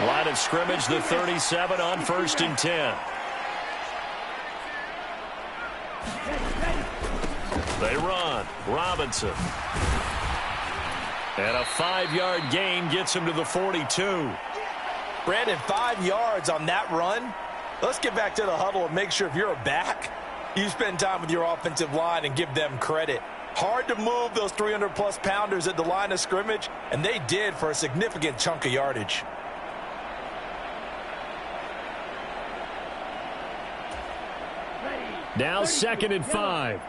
Line of scrimmage, the 37 on 1st and 10. They run. Robinson. And a 5-yard gain gets him to the 42. Brandon, 5 yards on that run. Let's get back to the huddle and make sure if you're a back, you spend time with your offensive line and give them credit. Hard to move those 300-plus pounders at the line of scrimmage, and they did for a significant chunk of yardage. Now 2nd and 5.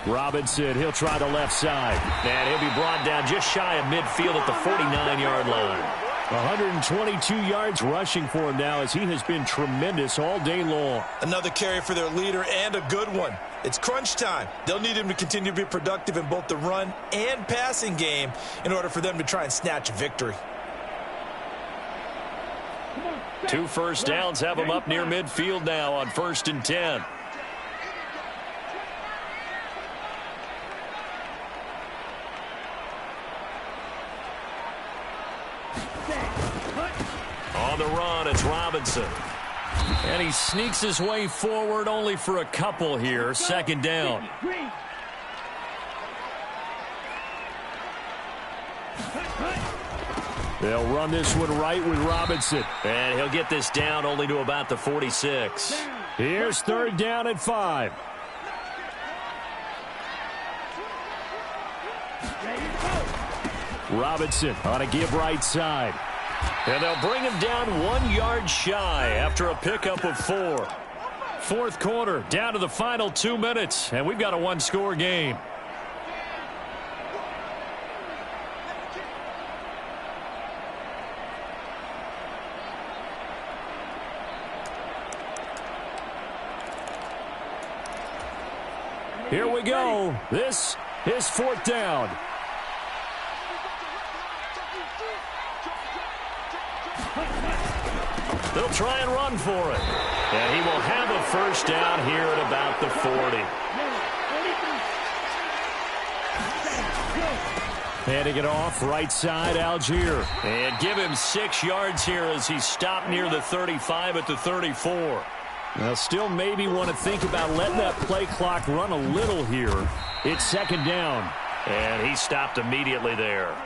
Robinson, he'll try the left side. And he'll be brought down just shy of midfield at the 49-yard line. 122 yards rushing for him now as he has been tremendous all day long. Another carry for their leader and a good one. It's crunch time. They'll need him to continue to be productive in both the run and passing game in order for them to try and snatch a victory. 2 first downs have him up near midfield now on 1st and 10. On the run, it's Robinson. And he sneaks his way forward only for a couple here. Second down. They'll run this one right with Robinson. And he'll get this down only to about the 46. Here's third down at 5. Robinson on a give right side. And they'll bring him down 1 yard shy after a pickup of 4. Fourth quarter, down to the final 2 minutes, and we've got a one-score game. Here we go. This is fourth down. They'll try and run for it. And he will have a first down here at about the 40. Handing it off, right side, Algier. And give him 6 yards here as he stopped near the 35 at the 34. Now, still maybe want to think about letting that play clock run a little here. It's second down. And he stopped immediately there.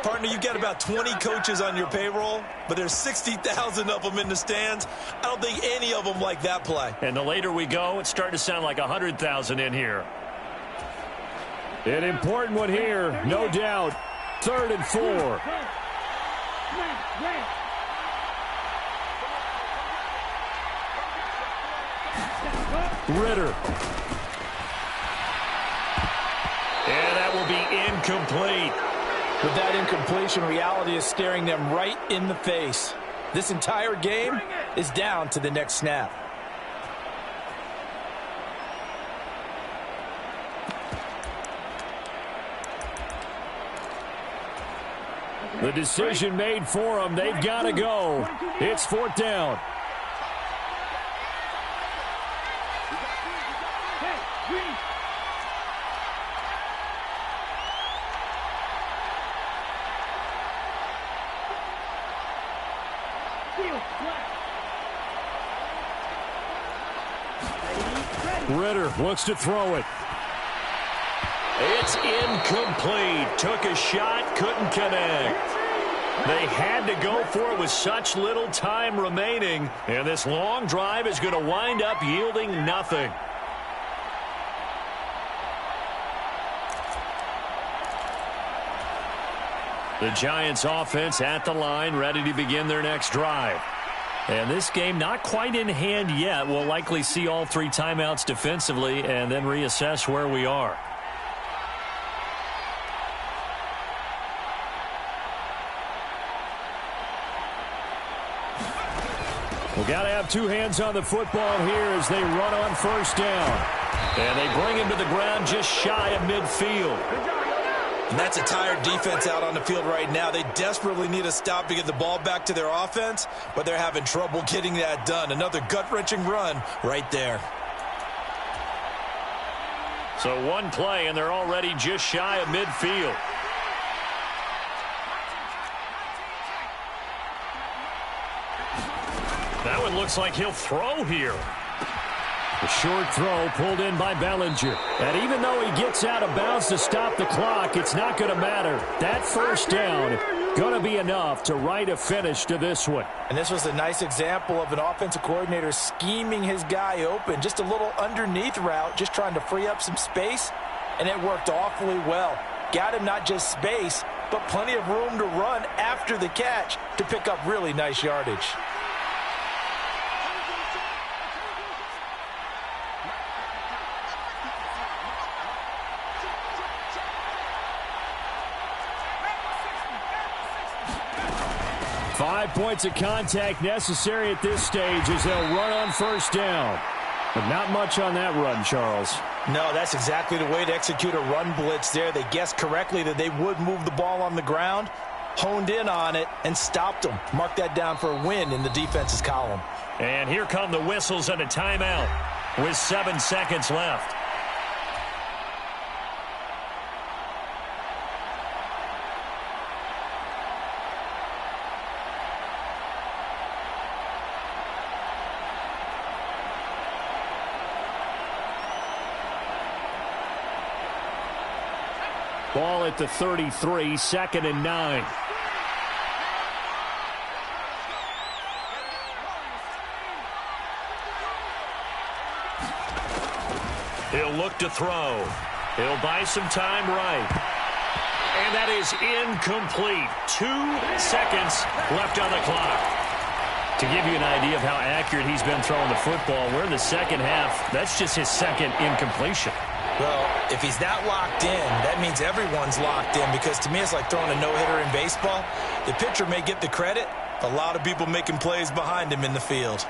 Partner, you've got about 20 coaches on your payroll, but there's 60,000 of them in the stands. I don't think any of them like that play. And the later we go, it's starting to sound like 100,000 in here. An important one here, no doubt. 3rd and 4. Ritter. And that will be incomplete. With that incompletion, reality is staring them right in the face. This entire game is down to the next snap. The decision made for them. They've got to go. It's fourth down. Ritter looks to throw it. It's incomplete. Took a shot, couldn't connect. They had to go for it with such little time remaining, and this long drive is going to wind up yielding nothing. The Giants offense at the line, ready to begin their next drive. And this game not quite in hand yet. We'll likely see all 3 timeouts defensively and then reassess where we are. We've got to have 2 hands on the football here as they run on first down. And they bring him to the ground just shy of midfield. And that's a tired defense out on the field right now. They desperately need a stop to get the ball back to their offense, but they're having trouble getting that done. Another gut-wrenching run right there. So one play, and they're already just shy of midfield. That one looks like he'll throw here. The short throw pulled in by Bellinger. And even though he gets out of bounds to stop the clock, it's not going to matter. That first down going to be enough to write a finish to this one. And this was a nice example of an offensive coordinator scheming his guy open. Just a little underneath route, just trying to free up some space, and it worked awfully well. Got him not just space, but plenty of room to run after the catch to pick up really nice yardage. Five points of contact necessary at this stage as they'll run on first down. But not much on that run, Charles. No, that's exactly the way to execute a run blitz there. They guessed correctly that they would move the ball on the ground, honed in on it, and stopped them. Mark that down for a win in the defense's column. And here come the whistles and a timeout with 7 seconds left. Ball at the 33, 2nd and 9. He'll look to throw. He'll buy some time right. And that is incomplete. 2 seconds left on the clock. To give you an idea of how accurate he's been throwing the football, we're in the second half. That's just his second incompletion. Well, if he's not locked in, that means everyone's locked in, because to me it's like throwing a no-hitter in baseball. The pitcher may get the credit, a lot of people making plays behind him in the field.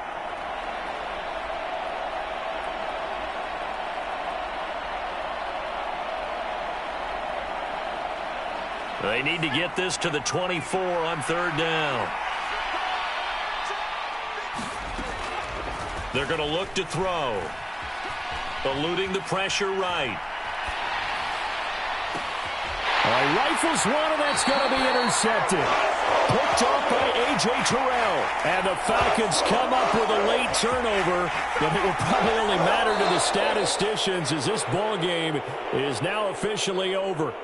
They need to get this to the 24 on 3rd down. They're going to look to throw. Eluding the pressure right. Rifles one, and that's going to be intercepted. Picked off by A.J. Terrell. And the Falcons come up with a late turnover, but it will probably only matter to the statisticians as this ball game is now officially over.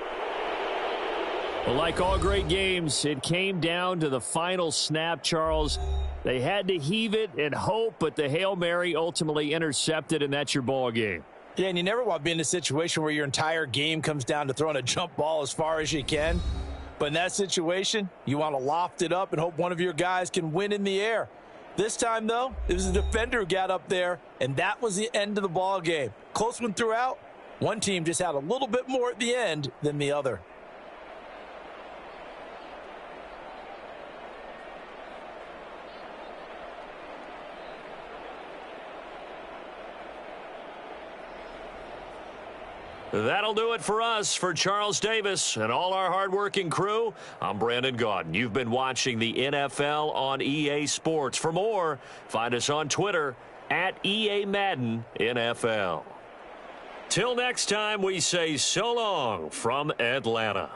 Well, like all great games, it came down to the final snap, Charles. They had to heave it and hope, but the Hail Mary ultimately intercepted, and that's your ball game. Yeah, and you never want to be in a situation where your entire game comes down to throwing a jump ball as far as you can. But in that situation, you want to loft it up and hope one of your guys can win in the air. This time, though, it was a defender who got up there, and that was the end of the ball game. Close one throughout. One team just had a little bit more at the end than the other. That'll do it for us. For Charles Davis and all our hardworking crew, I'm Brandon Gaudin. You've been watching the NFL on EA Sports. For more, find us on Twitter at EA Madden NFL. Till next time, we say so long from Atlanta.